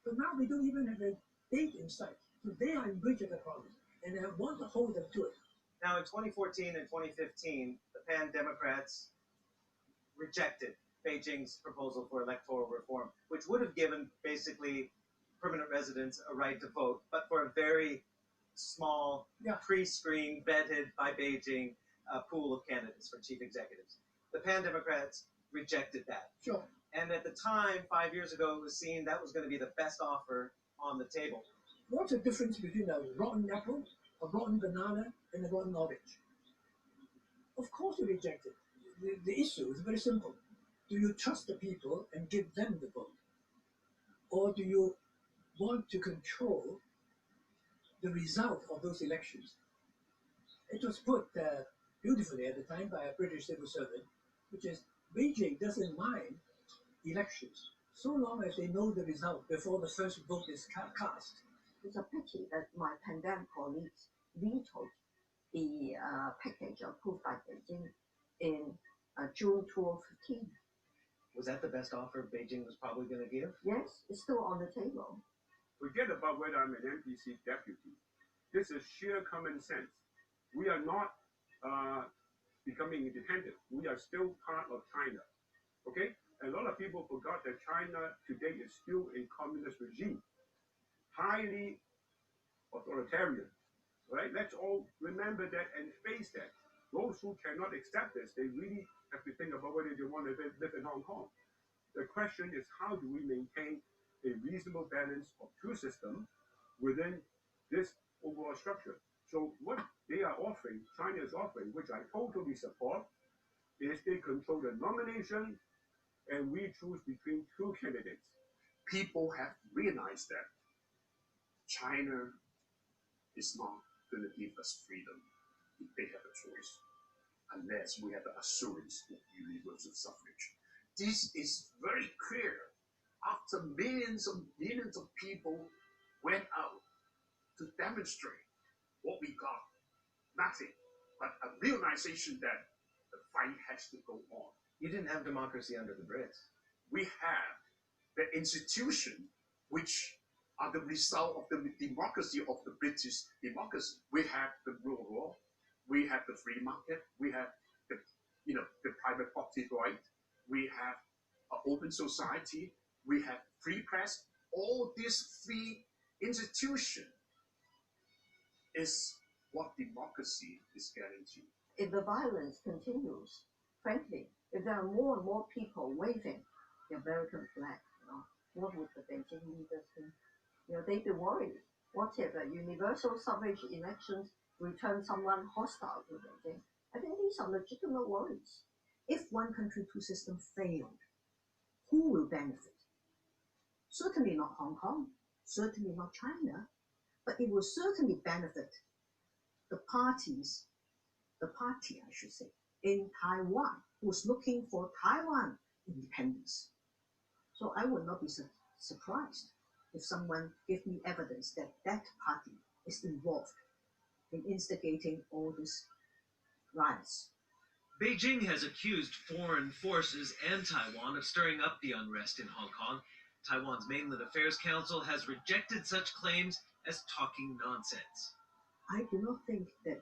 But now we don't even have a date in sight. So they are in breach of the promise, and I want to hold them to it. Now, in 2014 and 2015, the Pan-Democrats rejected Beijing's proposal for electoral reform, which would have given basically permanent residents a right to vote, but for a very small, pre-screened, vetted by Beijing pool of candidates for chief executives. The Pan-Democrats rejected that. Sure. And at the time, 5 years ago, it was seen that was going to be the best offer on the table. What's the difference between a rotten apple, a rotten banana, and a rotten orange? Of course you reject it. The issue is very simple. Do you trust the people and give them the vote? Or do you want to control the result of those elections? It was put beautifully at the time by a British civil servant, which is Beijing doesn't mind elections so long as they know the result before the first vote is cast. It's a pity that my pandemic colleagues vetoed the package approved by Beijing in June 2015. Was that the best offer Beijing was probably going to give? Yes, it's still on the table. Forget about whether I'm an NPC deputy. This is sheer common sense. We are not becoming independent. We are still part of China. Okay? A lot of people forgot that China today is still a communist regime, highly authoritarian. Right? Let's all remember that and face that. Those who cannot accept this, they really have to think about whether they want to live in Hong Kong. The question is, how do we maintain a reasonable balance of two systems within this overall structure? So what they are offering, China is offering, which I totally support, is they control the nomination and we choose between two candidates. People have realized that China is not going to give us freedom if they have a choice, unless we have the assurance of universal suffrage. This is very clear after millions of people went out to demonstrate what we got. Nothing but a realization that the fight has to go on. You didn't have democracy under the Brits. We have the institution which are the result of the democracy of the British democracy. We have the rule of law, we have the free market, we have the private property right, we have an open society, we have free press. All these three institution is what democracy is getting to. If the violence continues, frankly, if there are more and more people waving the American flag, what would the Beijing leaders think? They'd be worried. What if a universal suffrage elections return someone hostile to Beijing? I think these are legitimate worries. If one country, two systems failed, who will benefit? Certainly not Hong Kong, certainly not China, but it will certainly benefit the party, I should say, in Taiwan, who's looking for Taiwan independence. So I would not be surprised if someone gave me evidence that that party is involved in instigating all these riots. Beijing has accused foreign forces and Taiwan of stirring up the unrest in Hong Kong. Taiwan's Mainland Affairs Council has rejected such claims as talking nonsense. I do not think that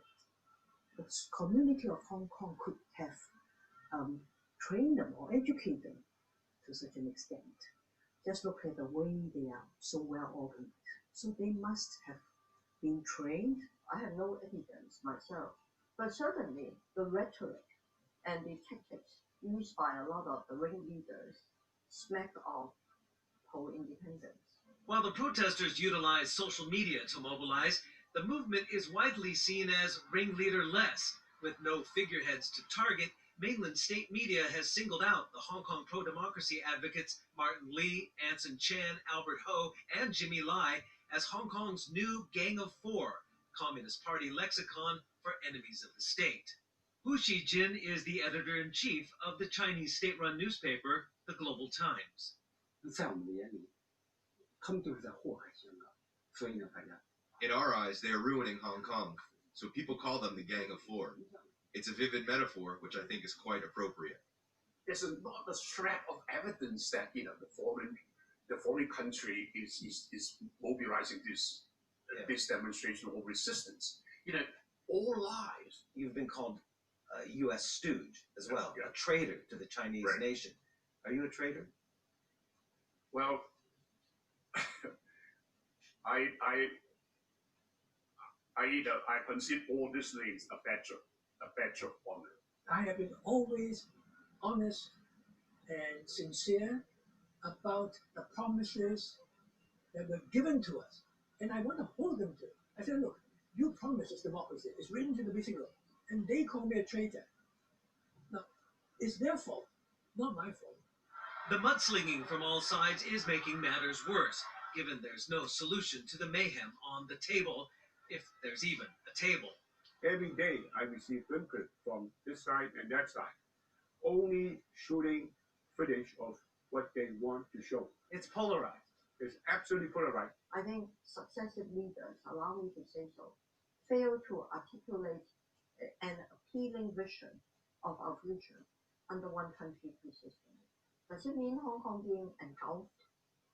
the community of Hong Kong could have trained them or educated them to such an extent. Just look at the way they are so well organized. So they must have been trained. I have no evidence myself, but certainly the rhetoric and the tactics used by a lot of the ringleaders smack of pro-independence. While the protesters utilize social media to mobilize, the movement is widely seen as ringleader-less. With no figureheads to target, mainland state media has singled out the Hong Kong pro-democracy advocates Martin Lee, Anson Chan, Albert Ho, and Jimmy Lai as Hong Kong's new Gang of Four, Communist Party lexicon for enemies of the state. Hu Xijin is the editor-in-chief of the Chinese state-run newspaper, the Global Times. In our eyes, they are ruining Hong Kong, so people call them the Gang of Four. It's a vivid metaphor, which I think is quite appropriate. There's not a shred of evidence that the foreign country is mobilizing this demonstration of resistance. All lies. You've been called a U.S. stooge as well, a traitor to the Chinese nation. Are you a traitor? Well, I consider all these things a badge of honor. I have been always honest and sincere about the promises that were given to us, and I want to hold them to it. I said, look, you promised us democracy. It's written to the briefing room, and they call me a traitor. Now, it's their fault, not my fault. The mudslinging from all sides is making matters worse, given there's no solution to the mayhem on the table, if there's even a table. Every day I receive input from this side and that side, only shooting footage of what they want to show. It's polarized. It's absolutely polarized. I think successive leaders, allow me to say so, fail to articulate an appealing vision of our future under one country, two systems. Does it mean Hong Kong being engulfed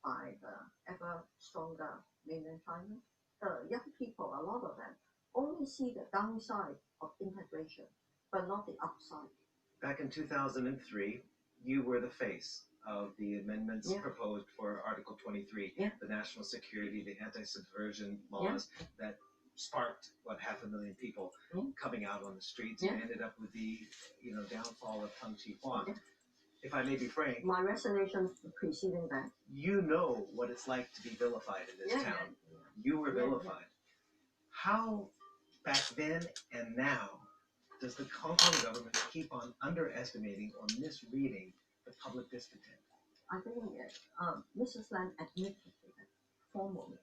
by the ever stronger mainland China? The young people, a lot of them, only see the downside of integration, but not the upside. Back in 2003, you were the face of the amendments proposed for Article 23, the national security, the anti-subversion laws that sparked, 500,000 people coming out on the streets and ended up with the downfall of Tung Chi Huan. If I may be frank, my resignation preceding that. You know what it's like to be vilified in this town. You were vilified. How, back then and now, does the Hong Kong government keep on underestimating or misreading the public discontent? I think Mrs. Lam admitted formally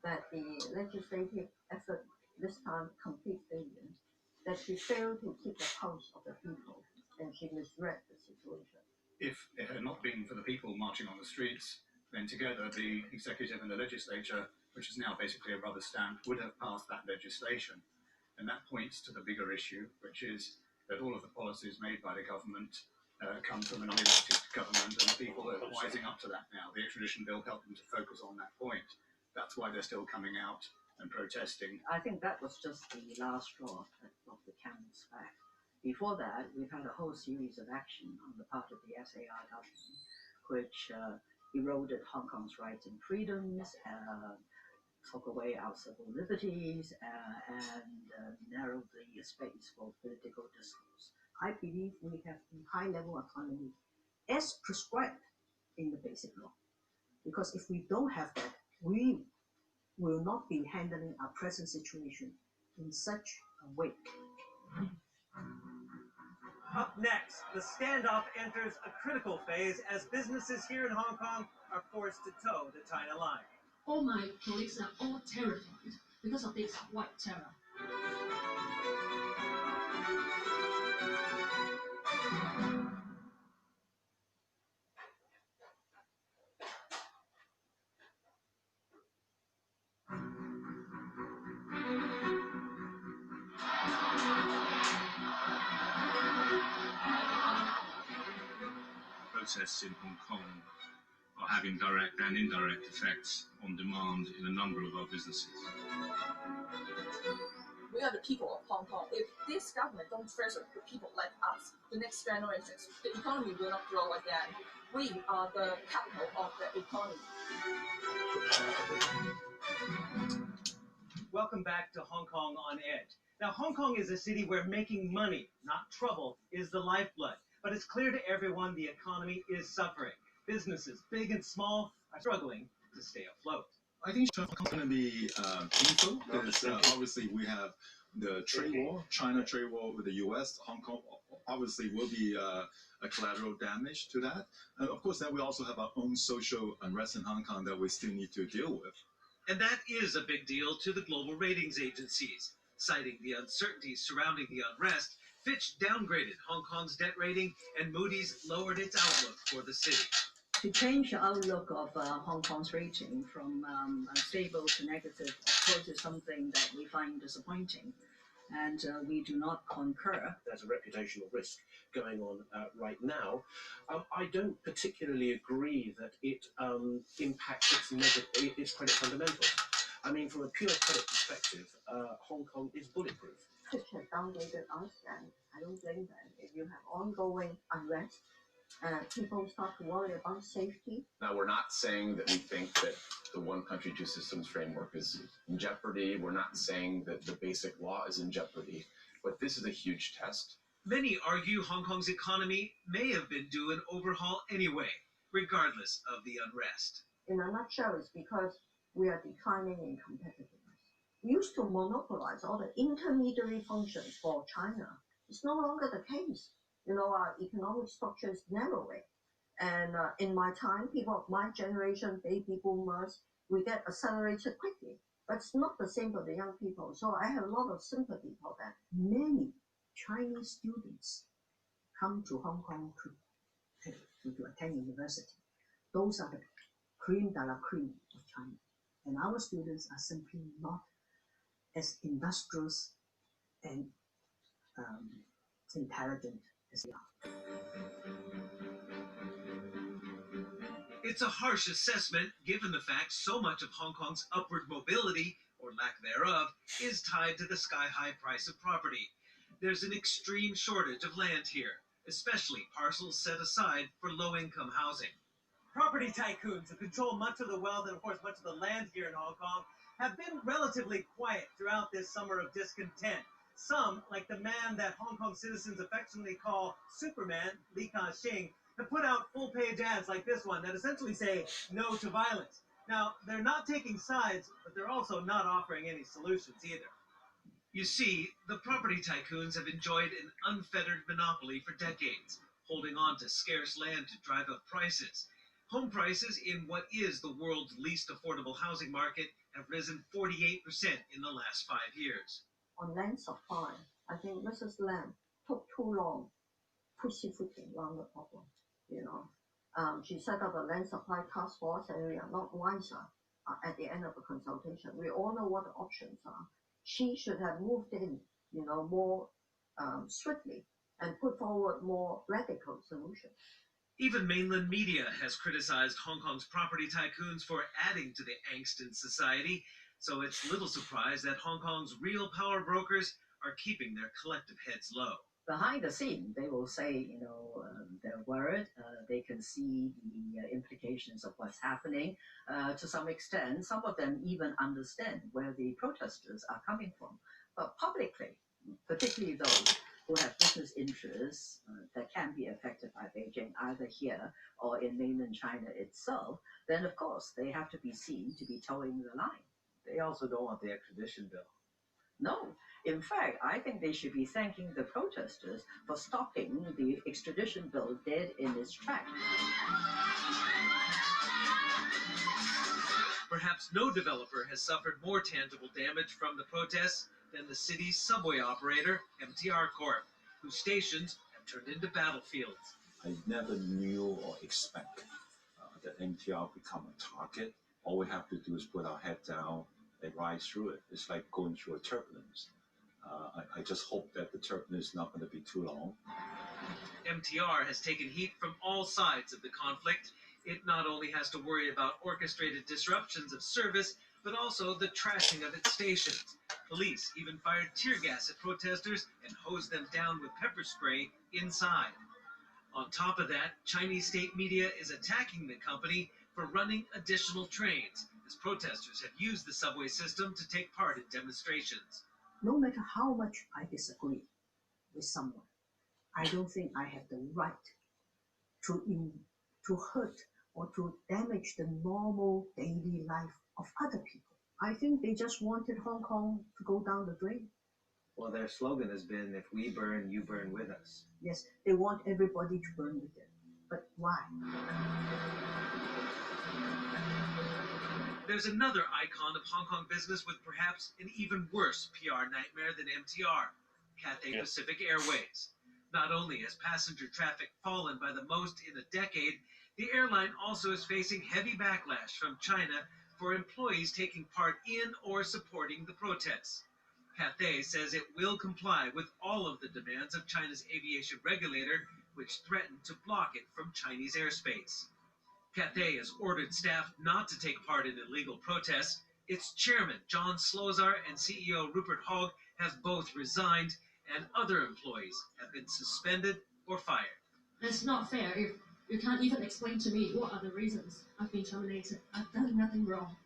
that the legislative effort this time complete failure, that she failed to keep the pulse of the people, and she misread the situation. If it had not been for the people marching on the streets, then together the executive and the legislature, which is now basically a rubber stamp, would have passed that legislation. And that points to the bigger issue, which is that all of the policies made by the government come from an unelected government, and the people are wising up to that now. The extradition bill helped them to focus on that point. That's why they're still coming out and protesting. I think that was just the last straw of the camel's back. Before that, we've had a whole series of action on the part of the SAR government, which eroded Hong Kong's rights and freedoms, took away our civil liberties and narrowed the space for political discourse. I believe we have the high-level autonomy as prescribed in the basic law. Because if we don't have that, we will not be handling our present situation in such a way. Up next, the standoff enters a critical phase as businesses here in Hong Kong are forced to toe the China line. All my colleagues are all terrified because of this white terror. Protests in Hong Kong are having direct and indirect effects on demand in a number of our businesses. We are the people of Hong Kong. If this government don't treasure the people like us, the next generations, the economy will not grow again. We are the capital of the economy. Welcome back to Hong Kong on Edge. Now, Hong Kong is a city where making money, not trouble, is the lifeblood. But it's clear to everyone the economy is suffering. Businesses, big and small, are struggling to stay afloat. I think Hong Kong's going to be painful because obviously we have the trade war, China trade war with the U.S. Hong Kong obviously will be a collateral damage to that. And of course, then we also have our own social unrest in Hong Kong that we still need to deal with. And that is a big deal to the global ratings agencies. Citing the uncertainties surrounding the unrest, Fitch downgraded Hong Kong's debt rating and Moody's lowered its outlook for the city. To change the outlook of Hong Kong's rating from stable to negative, of course, is something that we find disappointing, and we do not concur. There's a reputational risk going on right now. I don't particularly agree that it impacts its credit fundamentals. I mean, from a pure credit perspective, Hong Kong is bulletproof. Fitch has downgraded us, and I don't blame them. If you have ongoing unrest, people start to worry about safety. Now, we're not saying that we think that the one country, two systems framework is in jeopardy. We're not saying that the basic law is in jeopardy, but this is a huge test. Many argue Hong Kong's economy may have been due an overhaul anyway, regardless of the unrest. In a nutshell, it's because we are declining in competitiveness. We used to monopolize all the intermediary functions for China. It's no longer the case. You know, our economic structure is narrowing. And in my time, people of my generation, baby boomers, we get accelerated quickly. But it's not the same for the young people. So I have a lot of sympathy for that. Many Chinese students come to Hong Kong to attend university. Those are the cream de la cream of China. And our students are simply not as industrious and intelligent as we are. It's a harsh assessment given the fact so much of Hong Kong's upward mobility, or lack thereof, is tied to the sky-high price of property. There's an extreme shortage of land here, especially parcels set aside for low-income housing. Property tycoons who control much of the wealth and, of course, much of the land here in Hong Kong have been relatively quiet throughout this summer of discontent. Some, like the man that Hong Kong citizens affectionately call Superman, Li Ka-shing, have put out full-page ads like this one that essentially say no to violence. Now, they're not taking sides, but they're also not offering any solutions either. You see, the property tycoons have enjoyed an unfettered monopoly for decades, holding on to scarce land to drive up prices. Home prices in what is the world's least affordable housing market have risen 48% in the last 5 years. On land supply, I think Mrs. Lam took too long pussyfooting around the problem. You know, she set up a land supply task force, and we are not wiser at the end of the consultation. We all know what the options are. She should have moved in, you know, more swiftly and put forward more radical solutions. Even mainland media has criticized Hong Kong's property tycoons for adding to the angst in society, so it's little surprise that Hong Kong's real power brokers are keeping their collective heads low. behind the scene, they will say, they're worried. They can see the implications of what's happening. To some extent, some of them even understand where the protesters are coming from. But publicly, particularly those who have business interests that can be affected by Beijing, either here or in mainland China itself, then of course they have to be seen to be towing the line. They also don't want the extradition bill. No. In fact, I think they should be thanking the protesters for stopping the extradition bill dead in its track. Perhaps no developer has suffered more tangible damage from the protests than the city's subway operator, MTR Corp, whose stations have turned into battlefields. I never knew or expect that MTR become a target. All we have to do is put our head down and ride through it. It's like going through a turbulence. I just hope that the turbulence is not going to be too long. MTR has taken heat from all sides of the conflict. It not only has to worry about orchestrated disruptions of service, but also the trashing of its stations. Police even fired tear gas at protesters and hosed them down with pepper spray inside. On top of that, Chinese state media is attacking the company for running additional trains, as protesters have used the subway system to take part in demonstrations. No matter how much I disagree with someone, I don't think I have the right to hurt or to damage the normal daily life of other people. I think they just wanted Hong Kong to go down the drain. Well, their slogan has been, if we burn, you burn with us. Yes, they want everybody to burn with them. But why? There's another icon of Hong Kong business with perhaps an even worse PR nightmare than MTR, Cathay Pacific Airways. Not only has passenger traffic fallen by the most in a decade, the airline also is facing heavy backlash from China for employees taking part in or supporting the protests. Cathay says it will comply with all of the demands of China's aviation regulator, which threatened to block it from Chinese airspace. Cathay has ordered staff not to take part in illegal protests. Its chairman, John Slozar, and CEO Rupert Hogg have both resigned, and other employees have been suspended or fired. It's not fair if you can't even explain to me what are the reasons I've been terminated. I've done nothing wrong.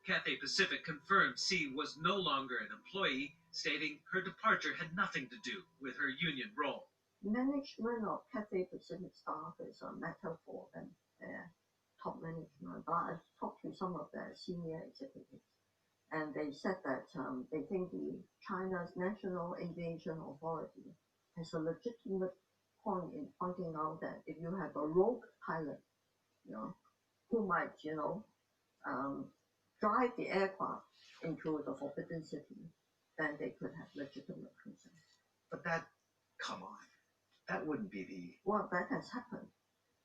Cathay Pacific confirmed Xi was no longer an employee, stating her departure had nothing to do with her union role. Management of Cathay Pacific staff is a metaphor than their top management. But I've talked to some of their senior executives, and they said that they think the China's National Aviation Authority has a legitimate point in pointing out that if you have a rogue pilot, who might, drive the aircraft into the Forbidden City, then they could have legitimate concerns. But that, come on, that wouldn't be the... Well, that has happened.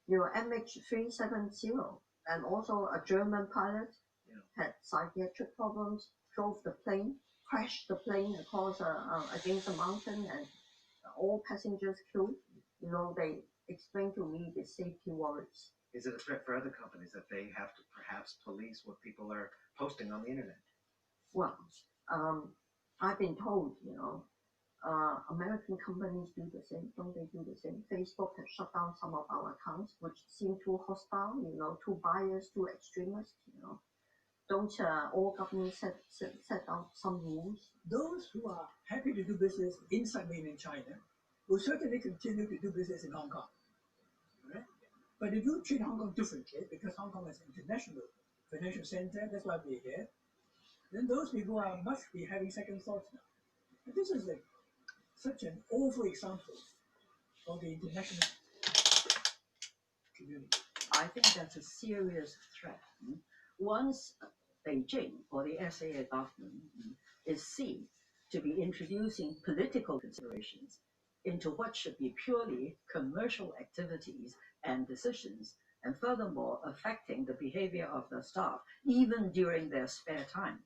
MH370 and also a German pilot had psychiatric problems, drove the plane, crashed the plane across against a mountain, and all passengers killed. They explained to me the safety worries. Is it a threat for other companies that they have to perhaps police what people are posting on the internet? Well, I've been told, American companies do the same. Don't they do the same? Facebook has shut down some of our accounts, which seem too hostile, too biased, too extremist. Don't all governments set out some rules? Those who are happy to do business inside mainland China will certainly continue to do business in Hong Kong. Right? But if you treat Hong Kong differently, because Hong Kong is an international financial center, that's why we're here, then those people must be having second thoughts now. And this is such an awful example of the international community. I think that's a serious threat. Once Beijing or the SAA government is seen to be introducing political considerations into what should be purely commercial activities and decisions, and furthermore affecting the behavior of the staff, even during their spare time,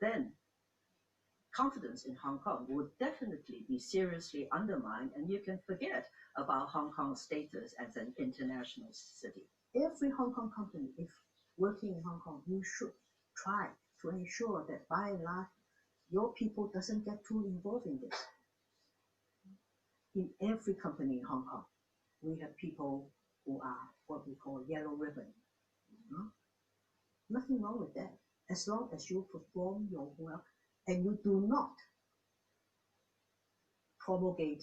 then confidence in Hong Kong would definitely be seriously undermined, and you can forget about Hong Kong's status as an international city. Every Hong Kong company, if working in Hong Kong, you should try to ensure that by and large, your people doesn't get too involved in this. In every company in Hong Kong, we have people who are what we call yellow ribbon. Nothing wrong with that, as long as you perform your work and you do not promulgate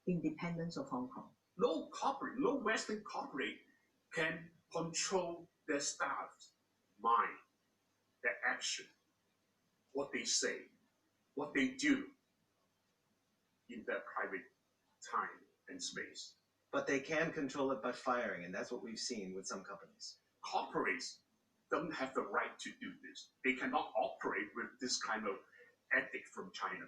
independence of Hong Kong. No corporate, no Western corporate can control their staff's mind, their action, what they say, what they do in their private time and space. But they can control it by firing, and that's what we've seen with some companies. Corporates don't have the right to do this. They cannot operate with this kind of ethic from China.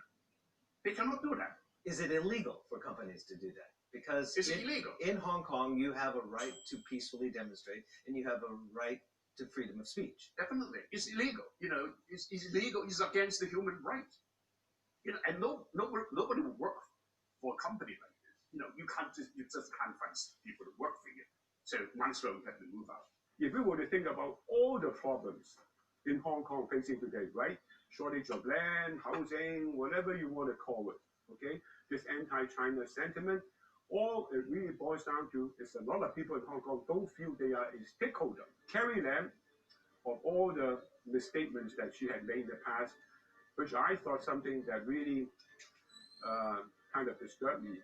They cannot do that. Is it illegal for companies to do that? Because It's illegal. In Hong Kong, you have a right to peacefully demonstrate, and you have a right to freedom of speech. Definitely, it's illegal. It's illegal. It's against the human rights. And nobody will work for a company like this. You just can't find people to work for you. So might as well you have to move out. If we were to think about all the problems in Hong Kong facing today, right? Shortage of land, housing, whatever you want to call it, okay? This anti-China sentiment, all it really boils down to is a lot of people in Hong Kong don't feel they are a stakeholder. Carrie Lam, of all the misstatements that she had made in the past, which I thought something that really kind of disturbed me.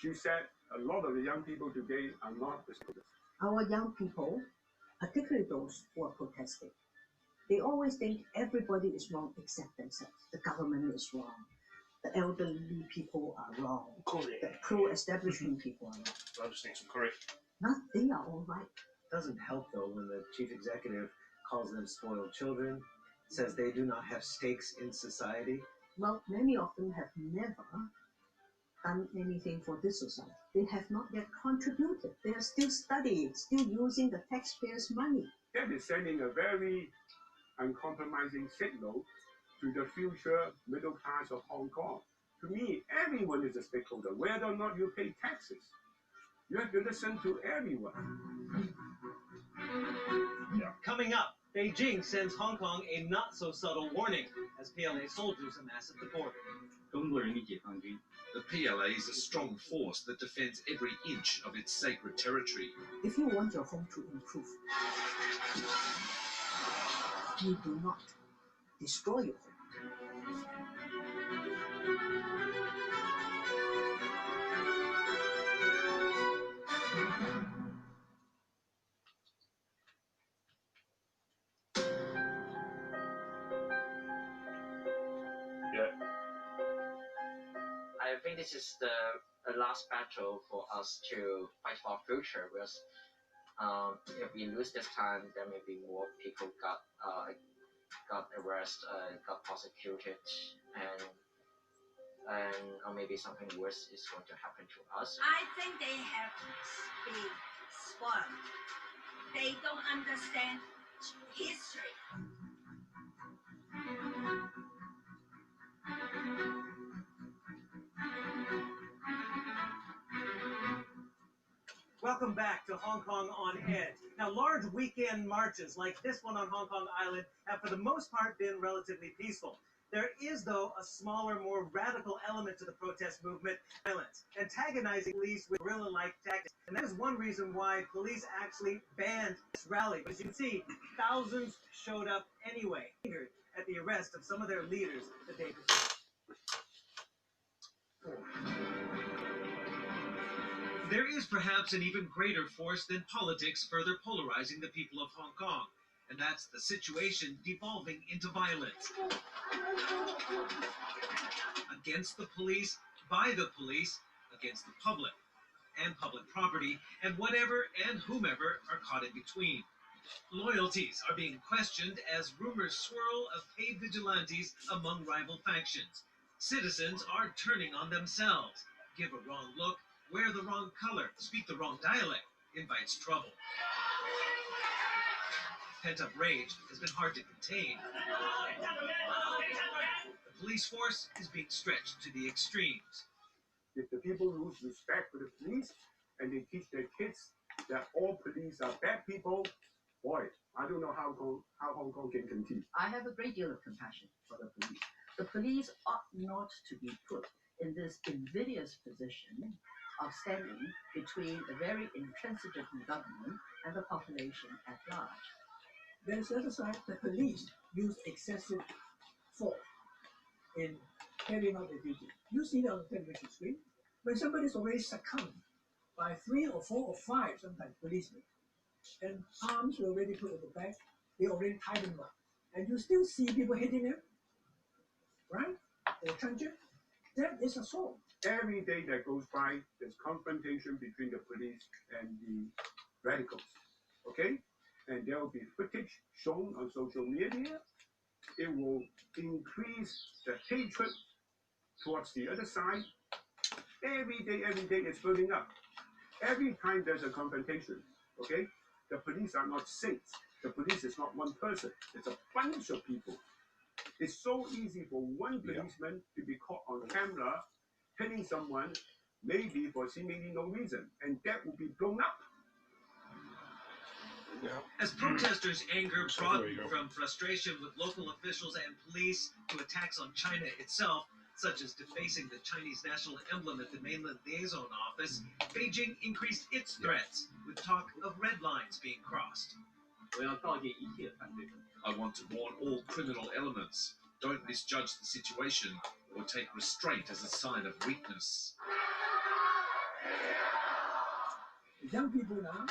She said a lot of the young people today are not the stakeholders. Our young people, particularly those who are protesting, they always think everybody is wrong except themselves. The government is wrong. The elderly people are wrong. Correct. The pro-establishment people are wrong. I just need some correct. Not they are all right. Doesn't help though when the chief executive calls them spoiled children, says they do not have stakes in society. Well, many of them have never done anything for this society. They have not yet contributed. They are still studying, still using the taxpayers' money. That is sending a very uncompromising signal to the future middle class of Hong Kong. To me, everyone is a stakeholder, whether or not you pay taxes. You have to listen to everyone. Coming up, Beijing sends Hong Kong a not-so-subtle warning as PLA soldiers amass at the border. The PLA is a strong force that defends every inch of its sacred territory. If you want your home to improve, you do not destroy your home. I think this is the last battle for us to fight for our future, because if we lose this time, then maybe more people got arrested, got prosecuted, and or maybe something worse is going to happen to us. I think they have been spoiled. They don't understand history. Welcome back to Hong Kong on Edge. Now, large weekend marches like this one on Hong Kong Island have for the most part been relatively peaceful. There is, though, a smaller, more radical element to the protest movement, violence, antagonizing police with guerrilla-like tactics. And that is one reason why police actually banned this rally. But as you can see, thousands showed up anyway, angered at the arrest of some of their leaders the day before. There is perhaps an even greater force than politics further polarizing the people of Hong Kong, and that's the situation devolving into violence. Against the police, by the police, against the public, and public property, and whatever and whomever are caught in between. Loyalties are being questioned as rumors swirl of paid vigilantes among rival factions. Citizens are turning on themselves. Give a wrong look, wear the wrong color, speak the wrong dialect, invites trouble. Pent-up rage has been hard to contain. The police force is being stretched to the extremes. If the people lose respect for the police and they teach their kids that all police are bad people, boy, I don't know how Hong Kong can continue. I have a great deal of compassion for the police. The police ought not to be put in this invidious position of standing between a very intransigent government and the population at large. There's the other side, the police use excessive force in carrying out their duty. You see that on the television screen. When somebody's already succumbed by 3 or 4 or 5, sometimes policemen, and arms were already put at the back, they already tied them up. And you still see people hitting them, right? Or truncheon. That is assault. Every day that goes by, there's confrontation between the police and the radicals. Okay? And there will be footage shown on social media. It will increase the hatred towards the other side. Every day it's building up. Every time there's a confrontation, okay? The police are not saints. The police is not one person. It's a bunch of people. It's so easy for one policeman to be caught on camera hitting someone, maybe for seemingly no reason, and that will be blown up. As protesters' anger broadened from frustration with local officials and police to attacks on China itself, such as defacing the Chinese national emblem at the mainland liaison office, Beijing increased its threats, with talk of red lines being crossed. I want to warn all criminal elements. Don't misjudge the situation or take restraint as a sign of weakness. The young people now,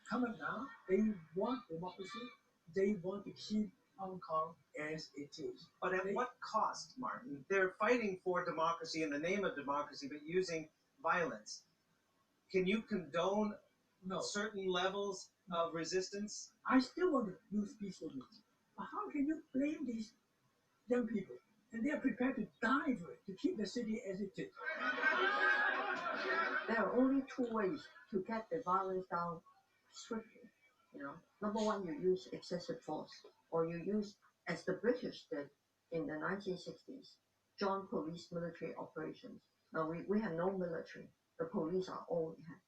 coming now, they want democracy. They want to keep Hong Kong as it is. But at what cost, Martin? They're fighting for democracy in the name of democracy, but using violence. Can you condone certain levels of resistance? I still want to use peaceful means. But how can you blame these young people? And they are prepared to die for it, to keep the city as it is. There are only 2 ways to get the violence down swiftly. Number one, you use excessive force, or you use, as the British did in the 1960s, joint police military operations. Now we have no military. The police are all we have.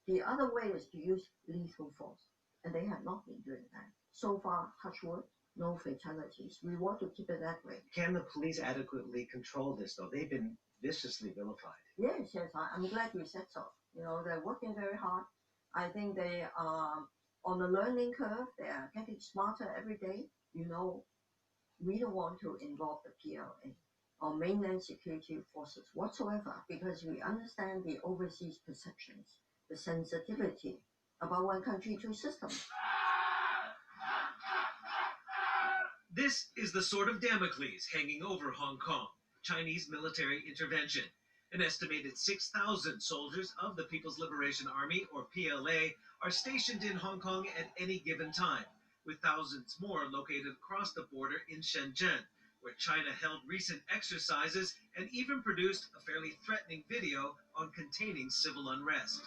The other way is to use lethal force, and they have not been doing that. So far, touch wood, no fatalities. We want to keep it that way. Can the police adequately control this, though? They've been viciously vilified. Yes, I'm glad you said so. They're working very hard. I think they are on a learning curve. They are getting smarter every day. We don't want to involve the PLA or mainland security forces whatsoever, because we understand the overseas perceptions, the sensitivity about one country, 2 systems. This is the sword of Damocles hanging over Hong Kong, Chinese military intervention. An estimated 6,000 soldiers of the People's Liberation Army, or PLA, are stationed in Hong Kong at any given time, with thousands more located across the border in Shenzhen, where China held recent exercises and even produced a fairly threatening video on containing civil unrest.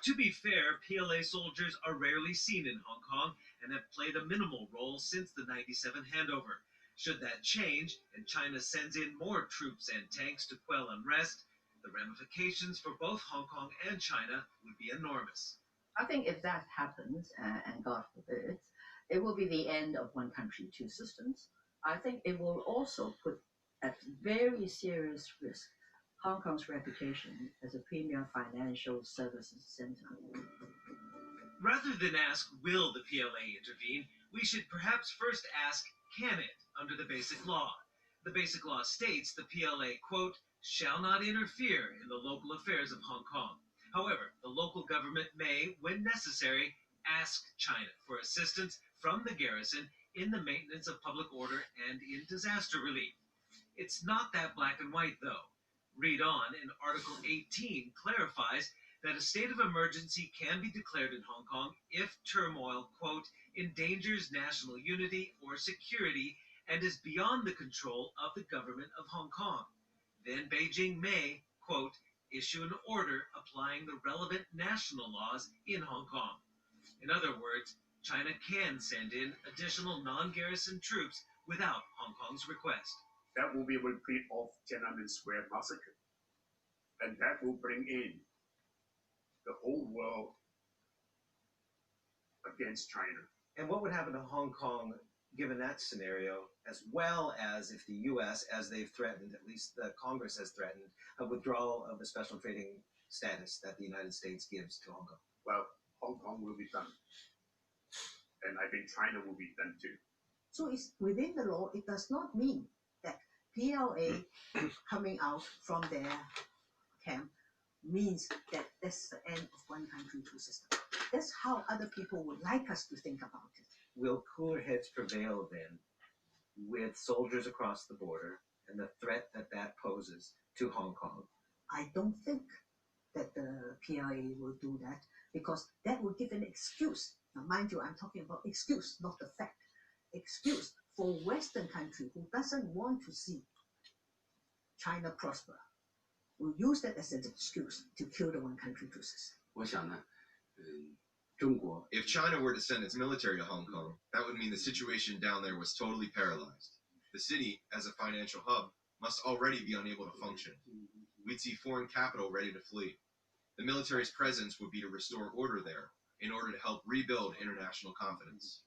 To be fair, PLA soldiers are rarely seen in Hong Kong and have played a minimal role since the 97 handover. Should that change and China sends in more troops and tanks to quell unrest, the ramifications for both Hong Kong and China would be enormous. I think if that happens, and God forbid, it will be the end of one country, 2 systems. I think it will also put at very serious risk Hong Kong's reputation as a premier financial services center. Rather than ask, will the PLA intervene, we should perhaps first ask, can it, under the Basic Law? The Basic Law states the PLA, quote, shall not interfere in the local affairs of Hong Kong. However, the local government may, when necessary, ask China for assistance from the garrison in the maintenance of public order and in disaster relief. It's not that black and white, though. Read on, and Article 18 clarifies that a state of emergency can be declared in Hong Kong if turmoil, quote, endangers national unity or security and is beyond the control of the government of Hong Kong. Then Beijing may, quote, issue an order applying the relevant national laws in Hong Kong. In other words, China can send in additional non-garrison troops without Hong Kong's request. That will be a repeat of Tiananmen Square massacre. And that will bring in the whole world against China. And what would happen to Hong Kong given that scenario as well as if the U.S., as they've threatened, at least the Congress has threatened, a withdrawal of the special trading status that the United States gives to Hong Kong? Well, Hong Kong will be done. And I think China will be done too. So it's within the law. It does not mean that PLA coming out from their camp means that that's the end of one country, two systems. That's how other people would like us to think about it. Will cooler heads prevail then with soldiers across the border and the threat that that poses to Hong Kong? I don't think that the PLA will do that because that will give an excuse. Now, mind you, I'm talking about excuse, not the fact. Excuse for Western country who doesn't want to see China prosper. Will use that as an excuse to kill the one country, two systems. 我想呢，中国 If China were to send its military to Hong Kong, that would mean the situation down there was totally paralyzed. The city, as a financial hub, must already be unable to function. We'd see foreign capital ready to flee. The military's presence would be to restore order there, in order to help rebuild international confidence.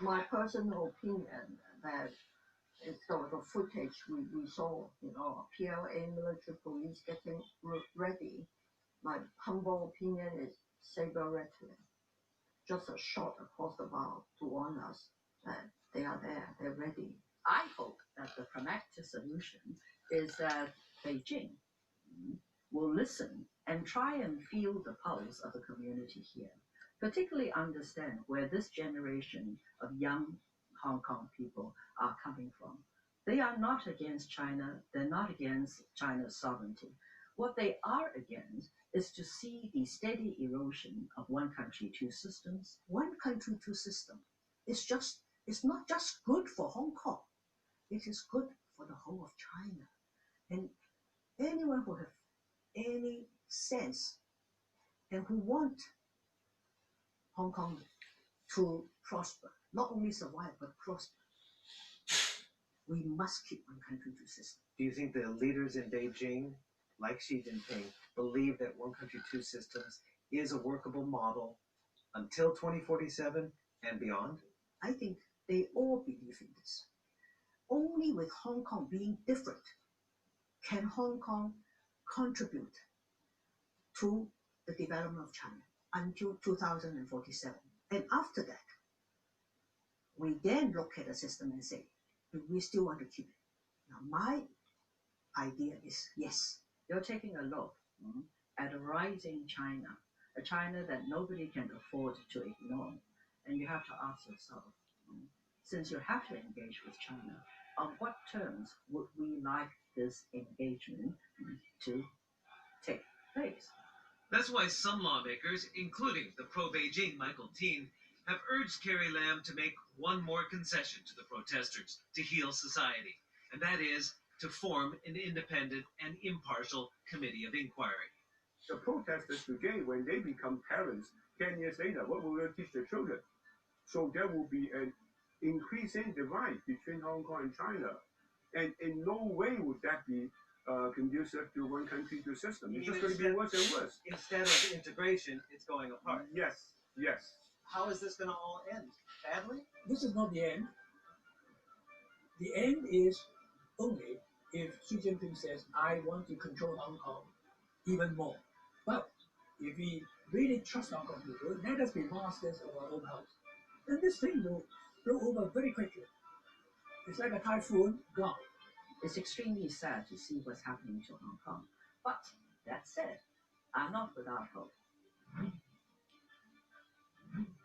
My personal opinion that it's sort of footage we saw, PLA military police getting ready. My humble opinion is saber rattling. Just a shot across the bow to warn us that they are there, they're ready. I hope that the pragmatic solution is that Beijing will listen and try and feel the pulse of the community here, particularly understand where this generation of young Hong Kong people are coming from. They are not against China, they're not against China's sovereignty. What they are against is to see the steady erosion of one country, two systems. One country, two systems. It's not just good for Hong Kong. It is good for the whole of China. And anyone who have any sense and who want Hong Kong to prosper, not only survive but prosper, we must keep one country, two systems. Do you think the leaders in Beijing, like Xi Jinping, believe that one country, two systems is a workable model until 2047 and beyond? I think they all believe in this. Only with Hong Kong being different can Hong Kong contribute to the development of China until 2047. And after that, we then look at the system and say, do we still want to keep it? Now, my idea is yes. You're taking a look at a rising China, a China that nobody can afford to ignore. And you have to ask yourself, since you have to engage with China, on what terms would we like this engagement to take place? That's why some lawmakers, including the pro-Beijing Michael Teen, have urged Carrie Lam to make one more concession to the protesters to heal society, and that is to form an independent and impartial committee of inquiry. The protesters today, when they become parents 10 years later, what will they teach their children? So there will be an increasing divide between Hong Kong and China. And in no way would that be conducive to one country, two systems. It's just going to be worse and worse. Instead of integration, it's going apart. Yes, yes. How is this going to all end? Badly? This is not the end. The end is only if Xi Jinping says, I want to control Hong Kong even more. But if we really trust Hong Kong people, let us be masters of our own house. Then this thing will blow over very quickly. It's like a typhoon, gone. It's extremely sad to see what's happening to Hong Kong. But that said, I'm not without hope.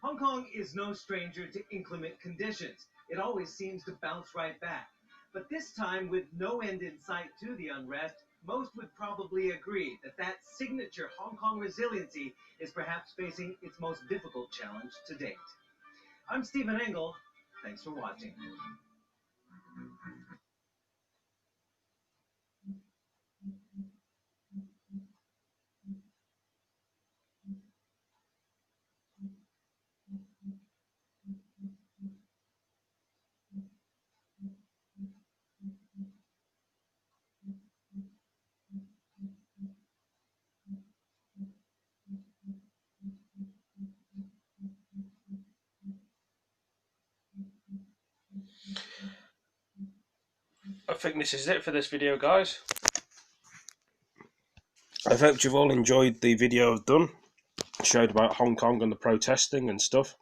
Hong Kong is no stranger to inclement conditions. It always seems to bounce right back. But this time, with no end in sight to the unrest, most would probably agree that that signature Hong Kong resiliency is perhaps facing its most difficult challenge to date. I'm Stephen Engel. Thanks for watching. I think this is it for this video, guys. I hope you've all enjoyed the video I've done. Showed about Hong Kong and the protesting and stuff.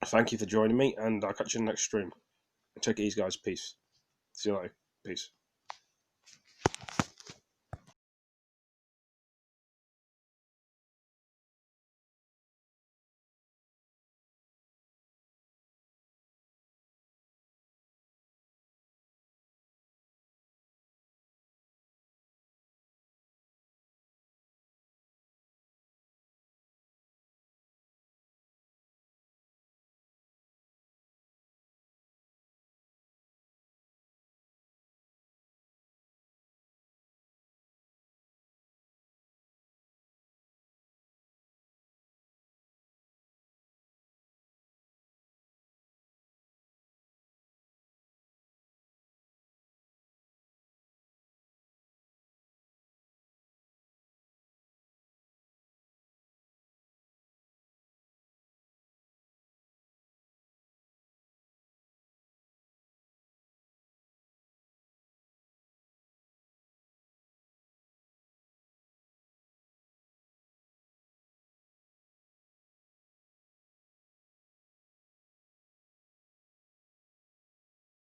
Thank you for joining me, and I'll catch you in the next stream. Take it easy, guys. Peace. See you later. Peace.